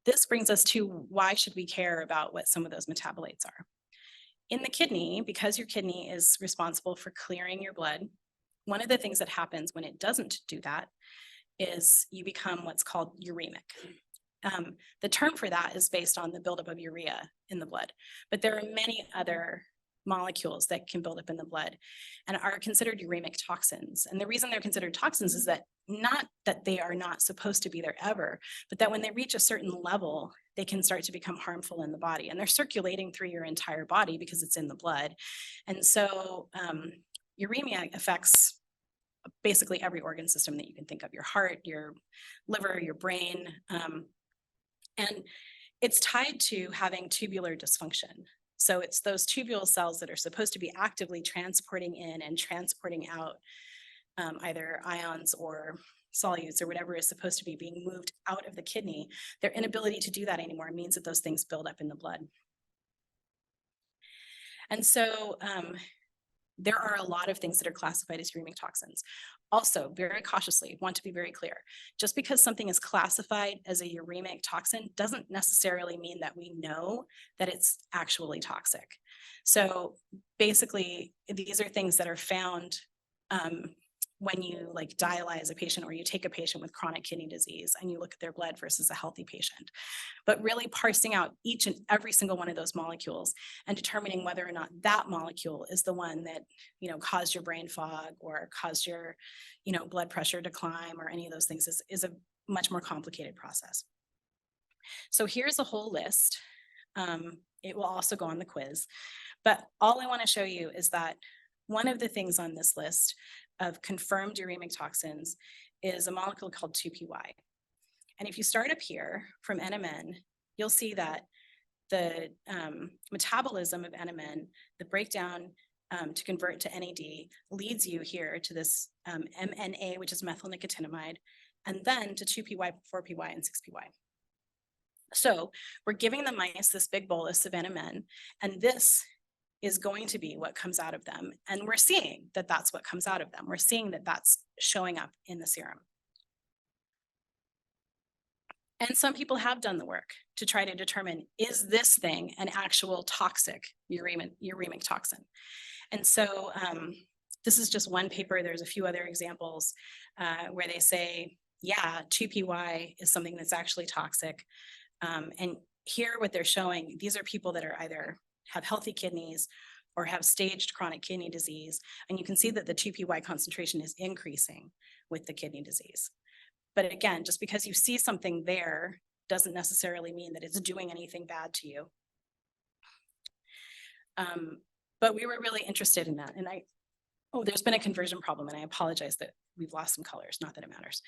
this brings us to why should we care about what some of those metabolites are? In the kidney, because your kidney is responsible for clearing your blood, one of the things that happens when it doesn't do that is you become what's called uremic. The term for that is based on the buildup of urea in the blood, but there are many other molecules that can build up in the blood and are considered uremic toxins. And the reason they're considered toxins is that not that they are not supposed to be there ever, but that when they reach a certain level, they can start to become harmful in the body, and they're circulating through your entire body because it's in the blood. And so uremia affects basically every organ system that you can think of: your heart, your liver, your brain. And it's tied to having tubular dysfunction. So it's those tubule cells that are supposed to be actively transporting in and transporting out either ions or solutes or whatever is supposed to be being moved out of the kidney. Their inability to do that anymore means that those things build up in the blood. And so there are a lot of things that are classified as uremic toxins. Also, very cautiously, want to be very clear, just because something is classified as a uremic toxin doesn't necessarily mean that we know that it's actually toxic. So basically, these are things that are found when you like dialyze a patient, or you take a patient with chronic kidney disease and you look at their blood versus a healthy patient. But really parsing out each and every single one of those molecules and determining whether or not that molecule is the one that, you know, caused your brain fog or caused your, you know, blood pressure to climb or any of those things is a much more complicated process. So here's a whole list. It will also go on the quiz, but all I want to show you is that one of the things on this list of confirmed uremic toxins is a molecule called 2-PY. And if you start up here from NMN, you'll see that the metabolism of NMN, the breakdown to convert to NAD, leads you here to this MNA, which is methyl nicotinamide, and then to 2-PY, 4-PY, and 6-PY. So we're giving the mice this big bolus of NMN, and this is going to be what comes out of them. And we're seeing that that's what comes out of them. We're seeing that that's showing up in the serum. And some people have done the work to try to determine, is this thing an actual toxic uremic toxin? And so this is just one paper. There's a few other examples where they say, yeah, 2-PY is something that's actually toxic. And here what they're showing, these are people that are either have healthy kidneys or have staged chronic kidney disease. And you can see that the 2-PY concentration is increasing with the kidney disease. But again, just because you see something there doesn't necessarily mean that it's doing anything bad to you. But we were really interested in that. And there's been a conversion problem, and I apologize that we've lost some colors, not that it matters.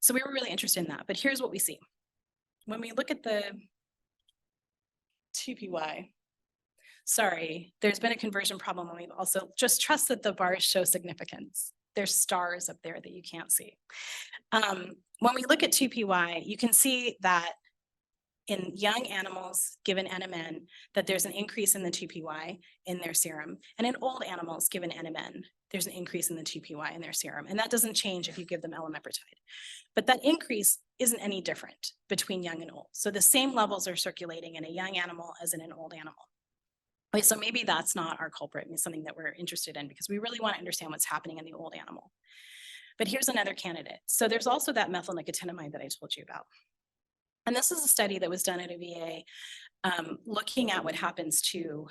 So we were really interested in that, but here's what we see. When we look at the 2-PY, sorry, there's been a conversion problem, and we've also just trust that the bars show significance. There's stars up there that you can't see. When we look at 2-PY, you can see that in young animals given NMN, that there's an increase in the 2-PY in their serum. And in old animals given NMN, there's an increase in the 2-PY in their serum. And that doesn't change if you give them Elamipretide. But that increase isn't any different between young and old. So the same levels are circulating in a young animal as in an old animal. Okay, so maybe that's not our culprit, it's something that we're interested in because we really want to understand what's happening in the old animal. But here's another candidate. So there's also that methyl nicotinamide that I told you about. And this is a study that was done at a VA looking at what happens to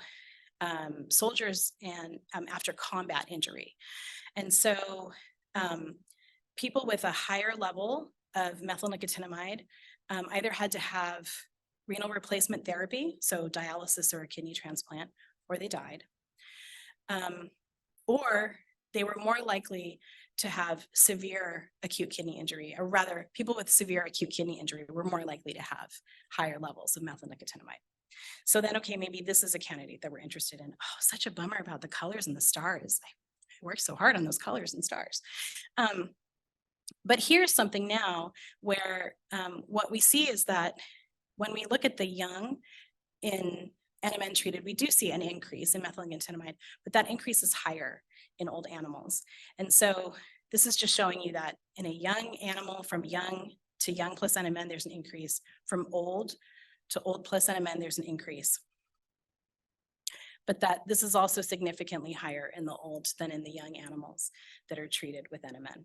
soldiers and after combat injury. And so people with a higher level of methyl nicotinamide either had to have renal replacement therapy, so dialysis or a kidney transplant, or they died. Or they were more likely to have severe acute kidney injury, or rather, people with severe acute kidney injury were more likely to have higher levels of methyl nicotinamide. So then, okay, maybe this is a candidate that we're interested in. Oh, such a bummer about the colors and the stars. I worked so hard on those colors and stars. But here's something now where what we see is that when we look at the young in NMN treated, we do see an increase in methylnicotinamide, but that increase is higher in old animals. And so this is just showing you that in a young animal, from young to young plus NMN, there's an increase. From old to old plus NMN, there's an increase. But that this is also significantly higher in the old than in the young animals that are treated with NMN.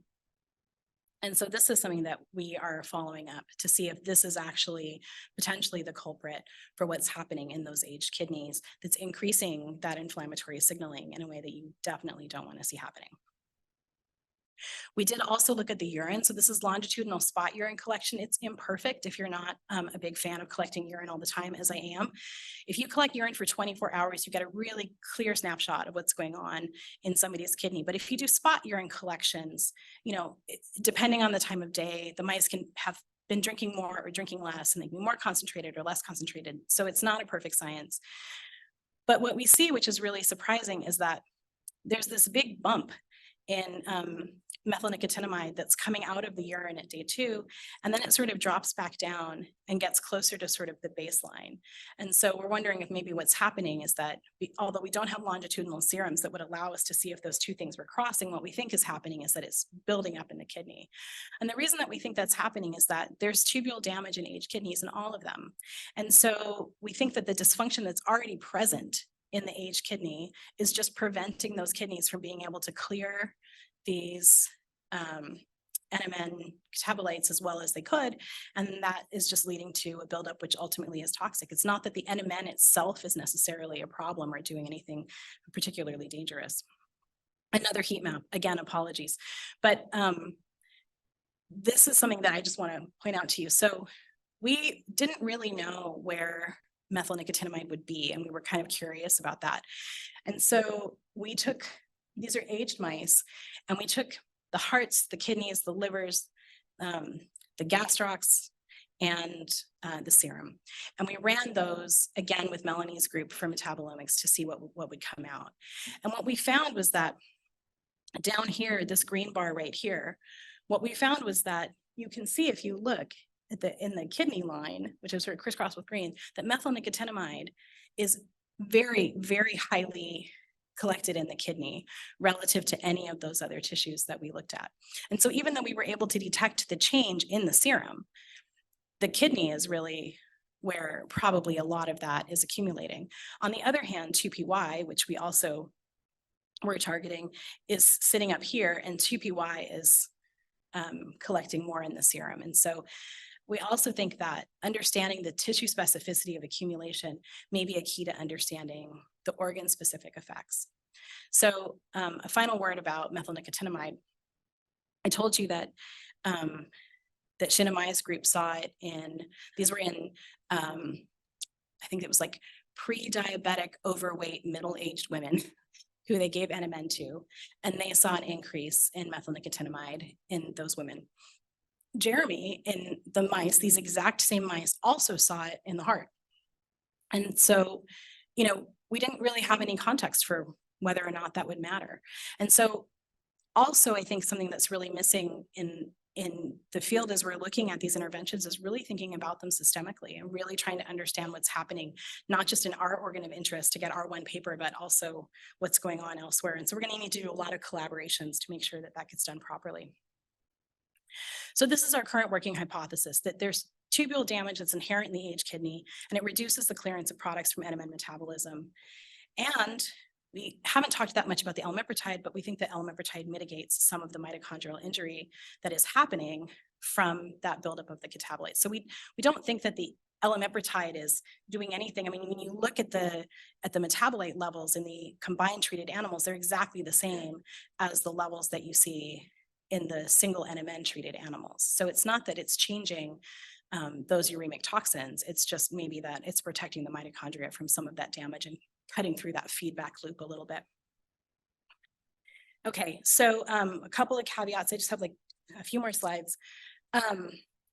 And so this is something that we are following up to see if this is actually potentially the culprit for what's happening in those aged kidneys that's increasing that inflammatory signaling in a way that you definitely don't want to see happening. We did also look at the urine. So this is longitudinal spot urine collection. It's imperfect if you're not a big fan of collecting urine all the time, as I am. If you collect urine for 24 hours, you get a really clear snapshot of what's going on in somebody's kidney. But if you do spot urine collections, you know, depending on the time of day, the mice can have been drinking more or drinking less, and they can be more concentrated or less concentrated. So it's not a perfect science. But what we see, which is really surprising, is that there's this big bump in methylnicotinamide that's coming out of the urine at day 2, and then it sort of drops back down and gets closer to sort of the baseline. And so we're wondering if maybe what's happening is that although we don't have longitudinal serums that would allow us to see if those two things were crossing, what we think is happening is that it's building up in the kidney. And the reason that we think that's happening is that there's tubule damage in aged kidneys in all of them. And so we think that the dysfunction that's already present in the aged kidney is just preventing those kidneys from being able to clear these NMN metabolites as well as they could, and that is just leading to a buildup which ultimately is toxic. It's not that the NMN itself is necessarily a problem or doing anything particularly dangerous. Another heat map, again, apologies, but this is something that I just want to point out to you. So we didn't really know where methylnicotinamide would be, and we were kind of curious about that. And so we took, these are aged mice, and we took the hearts, the kidneys, the livers, the gastrocs, and the serum. And we ran those again with Melanie's group for metabolomics to see what would come out. And what we found was that down here, this green bar right here, what we found was that you can see if you look at in the kidney line, which is sort of crisscrossed with green, that methylnicotinamide is very, very highly collected in the kidney relative to any of those other tissues that we looked at. And so even though we were able to detect the change in the serum, the kidney is really where probably a lot of that is accumulating. On the other hand, 2PY, which we also were targeting, is sitting up here, and 2PY is collecting more in the serum. And so we also think that understanding the tissue specificity of accumulation may be a key to understanding the organ-specific effects. So a final word about methylnicotinamide. I told you that that Shinamai's group saw it in, these were in, I think it was like pre-diabetic, overweight, middle-aged women who they gave NMN to, and they saw an increase in methylnicotinamide in those women. Jeremy, in the mice, these exact same mice, also saw it in the heart. And so, you know, we didn't really have any context for whether or not that would matter. And so also, I think something that's really missing in the field as we're looking at these interventions is really thinking about them systemically and really trying to understand what's happening, not just in our organ of interest to get our one paper, but also what's going on elsewhere. And so we're going to need to do a lot of collaborations to make sure that that gets done properly. So this is our current working hypothesis, that there's tubule damage that's inherent in the aged kidney, and it reduces the clearance of products from NMN metabolism. And we haven't talked that much about the Elamipretide, but we think that Elamipretide mitigates some of the mitochondrial injury that is happening from that buildup of the catabolites. So we don't think that the Elamipretide is doing anything. I mean, when you look at the metabolite levels in the combined treated animals, they're exactly the same as the levels that you see in the single NMN treated animals. So it's not that it's changing those uremic toxins, it's just maybe that it's protecting the mitochondria from some of that damage and cutting through that feedback loop a little bit. Okay, so a couple of caveats. I just have like a few more slides.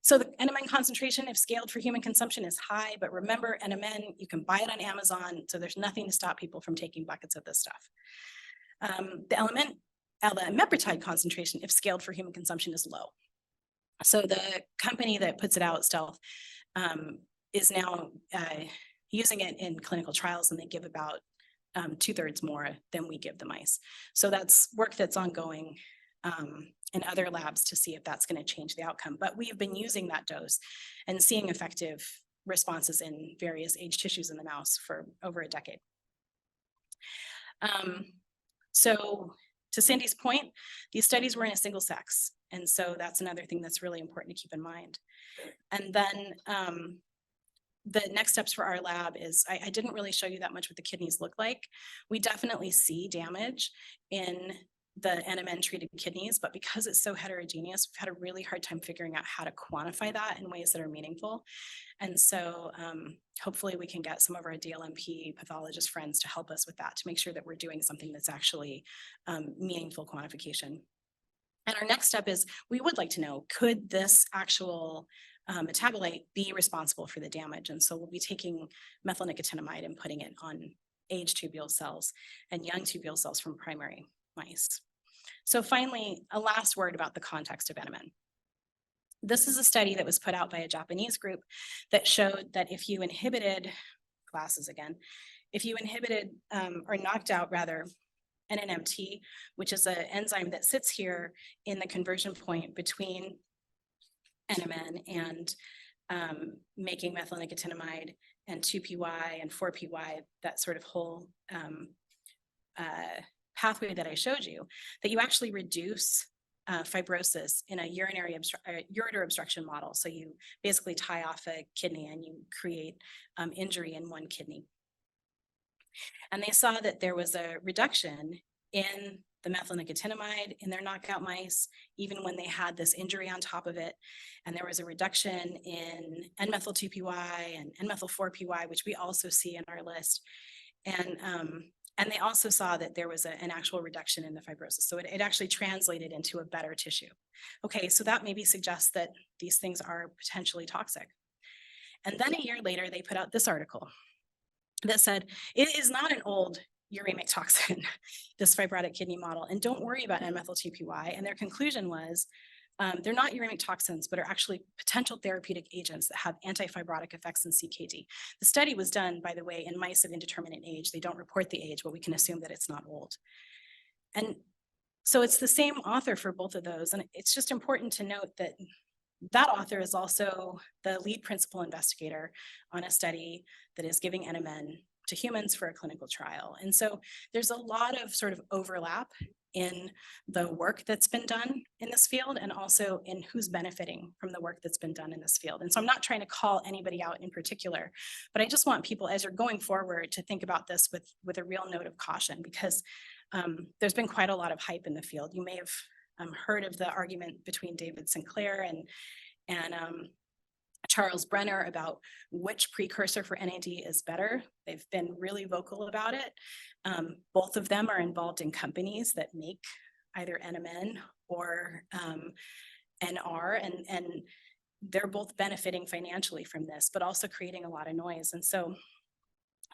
So the NMN concentration, if scaled for human consumption, is high, but remember, NMN, you can buy it on Amazon, so there's nothing to stop people from taking buckets of this stuff. The Elamipretide concentration, if scaled for human consumption, is low. So the company that puts it out, Stealth, is now using it in clinical trials, and they give about 2/3 more than we give the mice. So that's work that's ongoing in other labs to see if that's going to change the outcome. But we've been using that dose and seeing effective responses in various age tissues in the mouse for over a decade. So to Cindy's point, these studies were in a single sex. And so that's another thing that's really important to keep in mind. And then the next steps for our lab is, I didn't really show you that much what the kidneys look like. We definitely see damage in the NMN treated kidneys, but because it's so heterogeneous, we've had a really hard time figuring out how to quantify that in ways that are meaningful. And so hopefully we can get some of our DLMP pathologist friends to help us with that, to make sure that we're doing something that's actually meaningful quantification. And our next step is, we would like to know, could this actual metabolite be responsible for the damage? And so we'll be taking methylnicotinamide and putting it on aged tubule cells and young tubule cells from primary mice. So finally, a last word about the context of NMN. This is a study that was put out by a Japanese group that showed that if you inhibited, glasses again, if you inhibited or knocked out rather NNMT, which is an enzyme that sits here in the conversion point between NMN and making methylnicotinamide and 2-PY and 4-PY, that sort of whole pathway that I showed you, that you actually reduce fibrosis in a ureter obstruction model. So you basically tie off a kidney and you create injury in one kidney. And they saw that there was a reduction in the methylnicotinamide in their knockout mice, even when they had this injury on top of it. And there was a reduction in N-methyl-2-PY and N-methyl-4-PY, which we also see in our list. And they also saw that there was an actual reduction in the fibrosis. So it actually translated into a better tissue. Okay, so that maybe suggests that these things are potentially toxic. And then a year later, they put out this article that said, it is not an old uremic toxin, this fibrotic kidney model, and don't worry about N-methyl-2-PY. And their conclusion was, they're not uremic toxins, but are actually potential therapeutic agents that have antifibrotic effects in CKD. The study was done, by the way, in mice of indeterminate age. They don't report the age, but we can assume that it's not old. And so it's the same author for both of those. And it's just important to note that that author is also the lead principal investigator on a study that is giving NMN to humans for a clinical trial. And so there's a lot of sort of overlap in the work that's been done in this field, and also in who's benefiting from the work that's been done in this field. And so I'm not trying to call anybody out in particular, but I just want people, as you're going forward, to think about this with a real note of caution, because there's been quite a lot of hype in the field. You may have heard of the argument between David Sinclair and Charles Brenner about which precursor for NAD is better. They've been really vocal about it. Both of them are involved in companies that make either NMN or NR, and they're both benefiting financially from this, but also creating a lot of noise. And so,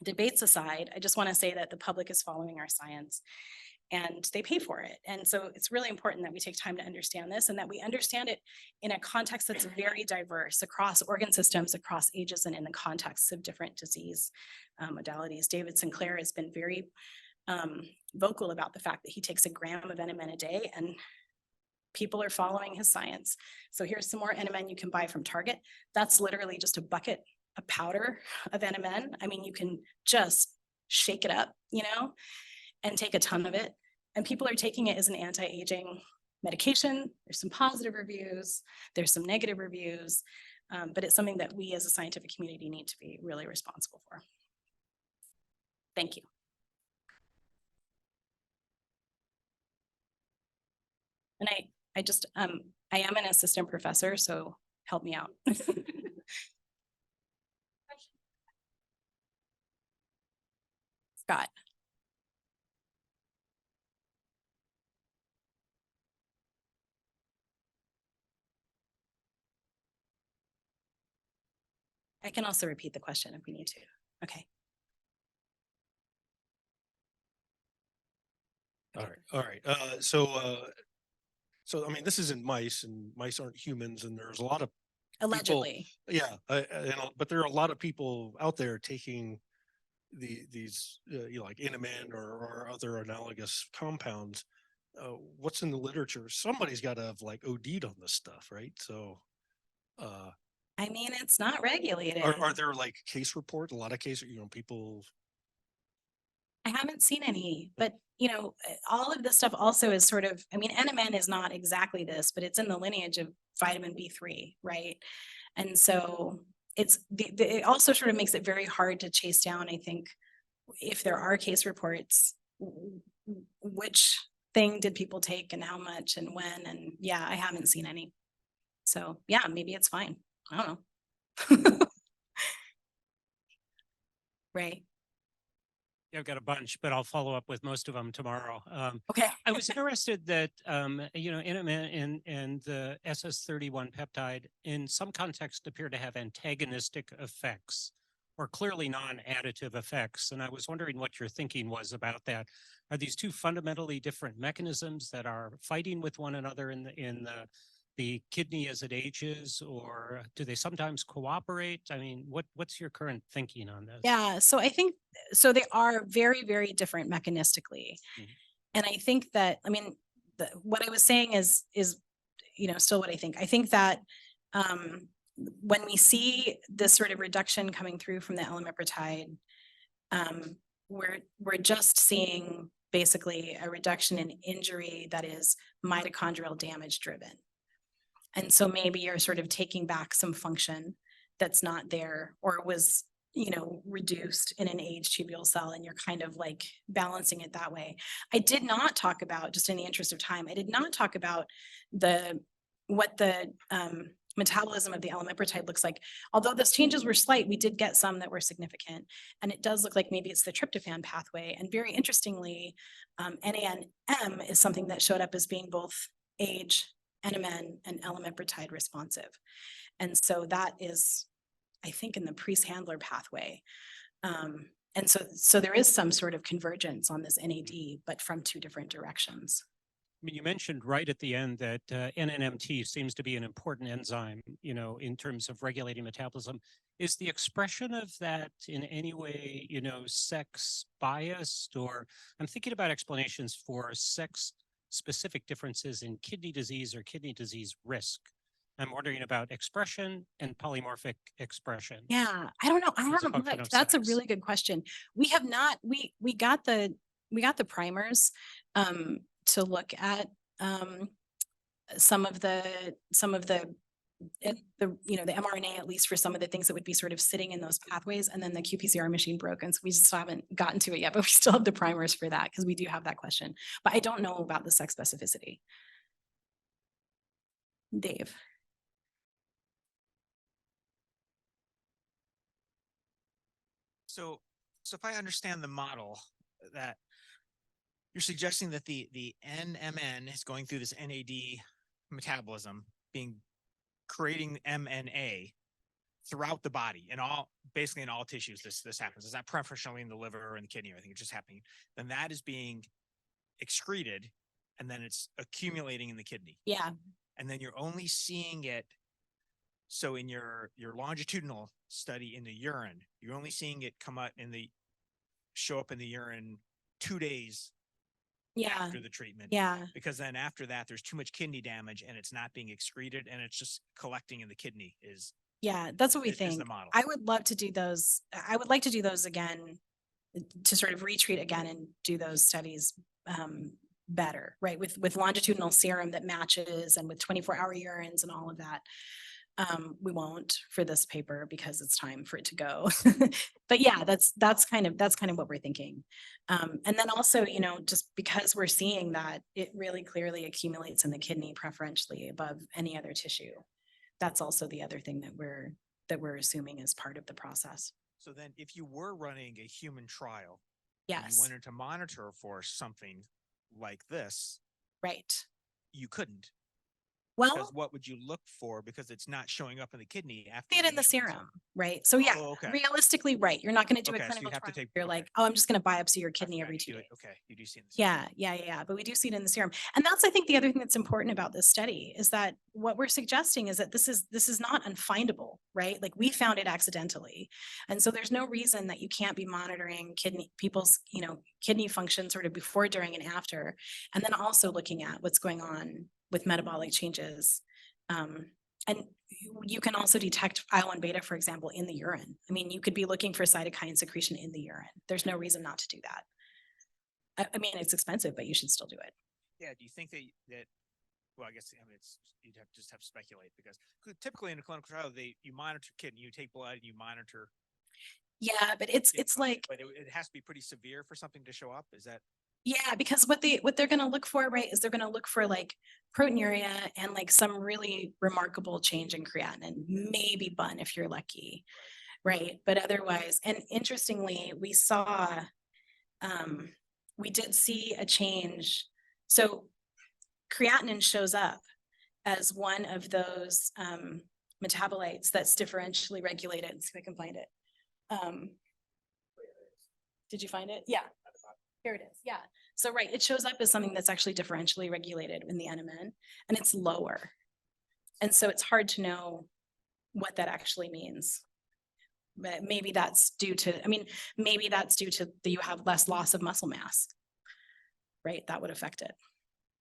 debates aside, I just want to say that the public is following our science, and they pay for it. And so it's really important that we take time to understand this, and that we understand it in a context that's very diverse across organ systems, across ages, and in the context of different disease modalities. David Sinclair has been very vocal about the fact that he takes a gram of NMN a day, and people are following his science. So here's some more NMN you can buy from Target. That's literally just a bucket, a powder of NMN. I mean, you can just shake it up, and take a ton of it. And people are taking it as an anti-aging medication. There's some positive reviews, there's some negative reviews, but it's something that we as a scientific community need to be really responsible for. Thank you. And I am an assistant professor, so help me out. Scott. I can also repeat the question if we need to. Okay. All right. So So, I mean, this is in mice, and mice aren't humans, and there's a lot of Allegedly. yeah, but there are a lot of people out there taking these like Inamin or other analogous compounds. What's in the literature? Somebody's got to have like OD'd on this stuff, right? So, uh, I mean, it's not regulated. are there like case reports? A lot of cases, people. I haven't seen any, but all of this stuff also is sort of, I mean, NMN is not exactly this, but it's in the lineage of vitamin B3, right? And so it also sort of makes it very hard to chase down, I think, if there are case reports, which thing did people take and how much and when, and yeah, I haven't seen any. So yeah, maybe it's fine. I don't know. Right. Yeah, I've got a bunch, but I'll follow up with most of them tomorrow. Okay. I was interested that, Inamin and the SS31 peptide in some context appear to have antagonistic effects or clearly non-additive effects. And I was wondering what your thinking was about that. Are these two fundamentally different mechanisms that are fighting with one another in the kidney as it ages, or do they sometimes cooperate? I mean, what's your current thinking on this? Yeah, so I think so they are very, very different mechanistically. Mhm. And I think that, I mean, what I was saying is still what I think. I think that when we see this sort of reduction coming through from the Elamipretide, we're just seeing basically a reduction in injury that is mitochondrial damage driven. And so maybe you're sort of taking back some function that's not there or was, reduced in an aged tubule cell, and you're kind of like balancing it that way. I did not talk about, just in the interest of time, I did not talk about what the metabolism of the Elamipretide looks like. Although those changes were slight, we did get some that were significant. And it does look like maybe it's the tryptophan pathway. And very interestingly, NAM is something that showed up as being both age, NMN, and Elamipretide responsive. And so that is, I think, in the Priest-Handler pathway. And so there is some sort of convergence on this NAD, but from two different directions. I mean, you mentioned right at the end that NNMT seems to be an important enzyme, in terms of regulating metabolism. Is the expression of that in any way, sex biased? Or I'm thinking about explanations for sex specific differences in kidney disease or kidney disease risk. I'm wondering about expression and polymorphic expression. Yeah, I don't know. I As a haven't function looked. of That's a sex. really good question. We have not, we got the primers to look at some of the the mRNA, at least for some of the things that would be sort of sitting in those pathways, and then the qPCR machine broke, and so we just haven't gotten to it yet, but we still have the primers for that because we do have that question. But I don't know about the sex specificity. Dave. So if I understand the model, that you're suggesting that the NMN is going through this NAD metabolism, creating MNA throughout the body and basically in all tissues. This happens. It's not preferentially in the liver or in the kidney or anything. It's just happening. Then that is being excreted, and then it's accumulating in the kidney. Yeah. And then you're only seeing it. So in your longitudinal study in the urine, you're only seeing it show up in the urine 2 days after the treatment. Yeah. Because then after that, there's too much kidney damage and it's not being excreted and it's just collecting in the kidney Yeah, that's what we is think. the model. I would love to do those. I would like to do those again, to sort of retreat again and do those studies better, right? With longitudinal serum that matches and with 24-hour urines and all of that. We won't for this paper because it's time for it to go. But yeah, that's kind of what we're thinking. And then also, just because we're seeing that it really clearly accumulates in the kidney preferentially above any other tissue. That's also the other thing that we're assuming is part of the process. So then if you were running a human trial, and you Yes, wanted to monitor for something like this, right. you couldn't. Because Well, what would you look for? Because it's not showing up in the kidney after. see it in the initial serum, right? So yeah, Oh, okay. realistically, right. You're not going to do a Okay, so you clinical have to trial. take- You're okay. like, oh, I'm just going to biopsy your I kidney forgot every you 2 do days. it. Okay, you do see in the serum. Yeah. But we do see it in the serum. And that's, I think, the other thing that's important about this study is that what we're suggesting is that this is not unfindable, right? Like we found it accidentally. And so there's no reason that you can't be monitoring people's, kidney function sort of before, during, and after. And then also looking at what's going on with metabolic changes. And you can also detect IL-1 beta, for example, in the urine. I mean, you could be looking for cytokine secretion in the urine. There's no reason not to do that. I mean, it's expensive, but you should still do it. Yeah, do you think that well, I guess you'd have to speculate because typically in a clinical trial, you monitor kidney, you take blood, and you monitor. Yeah, but it's kidney function, like, but it has to be pretty severe for something to show up. Is that? yeah, because what they're gonna look for, right, is they're gonna look for like proteinuria and like some really remarkable change in creatinine, maybe bun if you're lucky, right? But otherwise, and interestingly, we did see a change. So creatinine shows up as one of those metabolites that's differentially regulated. Let's see if I can find it. Did you find it? Yeah. Here it is. Yeah. So, right, it shows up as something that's actually differentially regulated in the NMN, and it's lower. And so it's hard to know what that actually means. But maybe that's due to, you have less loss of muscle mass, right? That would affect it.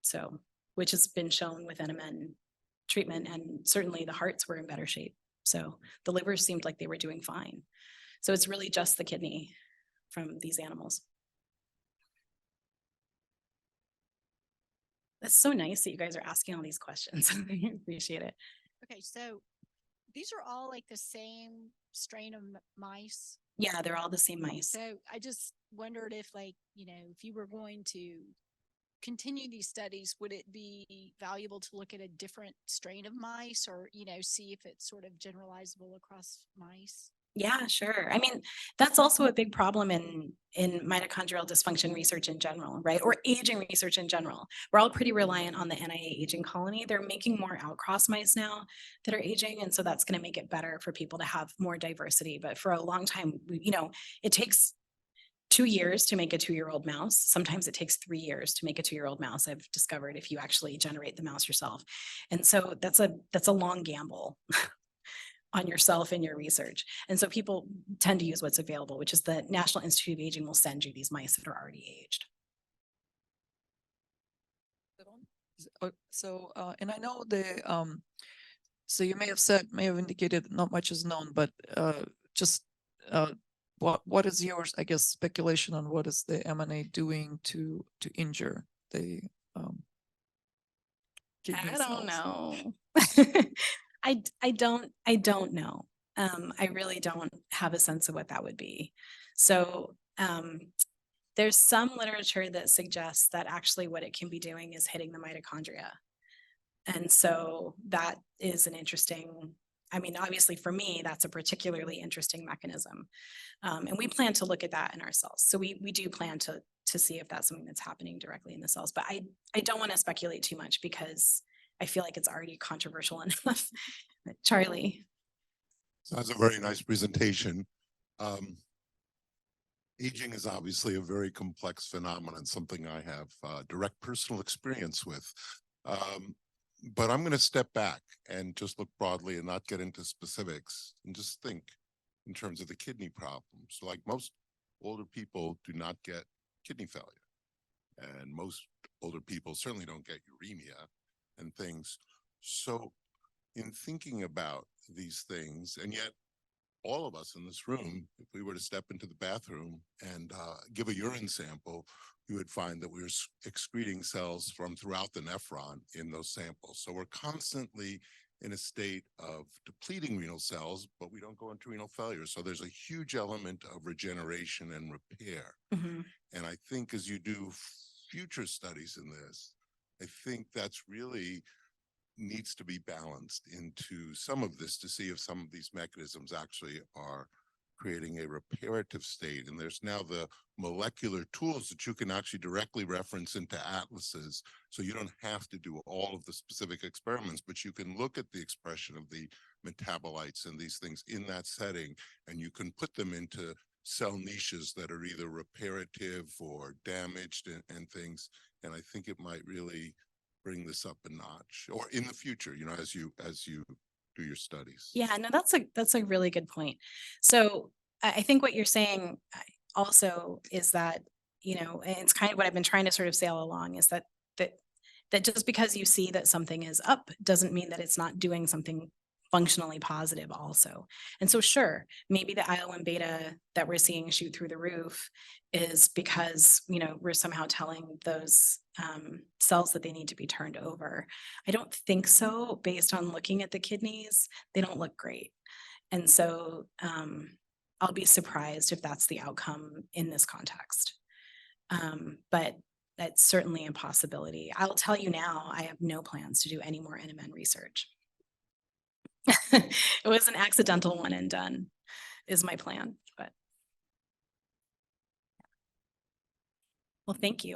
So, which has been shown with NMN treatment, and certainly the hearts were in better shape. So the livers seemed like they were doing fine. So it's really just the kidney from these animals. That's so nice that you guys are asking all these questions. I appreciate it. Okay, so these are all like the same strain of mice. Yeah, they're all the same mice. So I just wondered if if you were going to continue these studies, would it be valuable to look at a different strain of mice or, see if it's sort of generalizable across mice? Yeah, sure. I mean, that's also a big problem in mitochondrial dysfunction research in general, right? Or aging research in general. We're all pretty reliant on the NIA aging colony. They're making more outcross mice now that are aging. And so that's going to make it better for people to have more diversity. But for a long time, it takes 2 years to make a 2-year-old mouse. Sometimes it takes 3 years to make a 2-year-old mouse, I've discovered, if you actually generate the mouse yourself. And so that's a long gamble on yourself in your research. And so people tend to use what's available, which is the National Institute of Aging will send you these mice that are already aged. And I know so you may have indicated not much is known, but just what is yours, I guess, speculation on what is the MNA doing to injure the kidney I don't cells? know. I don't know. I really don't have a sense of what that would be. So there's some literature that suggests that actually what it can be doing is hitting the mitochondria. And so that is an interesting, obviously for me, that's a particularly interesting mechanism. And we plan to look at that in our cells. So we do plan to see if that's something that's happening directly in the cells. But I don't want to speculate too much because I feel like it's already controversial enough. Charlie. So that's a very nice presentation. Aging is obviously a very complex phenomenon, something I have direct personal experience with. But I'm going to step back and just look broadly and not get into specifics and just think in terms of the kidney problem. So like most older people do not get kidney failure. And most older people certainly don't get uremia and things. So in thinking about these things, and yet all of us in this room, if we were to step into the bathroom and give a urine sample, you would find that we were excreting cells from throughout the nephron in those samples. So we're constantly in a state of depleting renal cells, but we don't go into renal failure. So there's a huge element of regeneration and repair. Mm-hmm. And I think as you do future studies in this, I think that's really needs to be balanced into some of this to see if some of these mechanisms actually are creating a reparative state. And there's now the molecular tools that you can actually directly reference into atlases. So you don't have to do all of the specific experiments, but you can look at the expression of the metabolites and these things in that setting, and you can put them into cell niches that are either reparative or damaged and things. And I think it might really bring this up a notch, or in the future, you know, as you do your studies. Yeah, no, that's a really good point. So I think what you're saying also is that, you know, and it's kind of what I've been trying to sort of say all along, is that just because you see that something is up doesn't mean that it's not doing something functionally positive also. And so sure, maybe the IL-1 beta that we're seeing shoot through the roof is because, you know, we're somehow telling those cells that they need to be turned over. I don't think so, based on looking at the kidneys. They don't look great. And so I'll be surprised if that's the outcome in this context. But that's certainly a possibility. I'll tell you now, I have no plans to do any more NMN research. It was an accidental one and done is my plan, but. Well, thank you.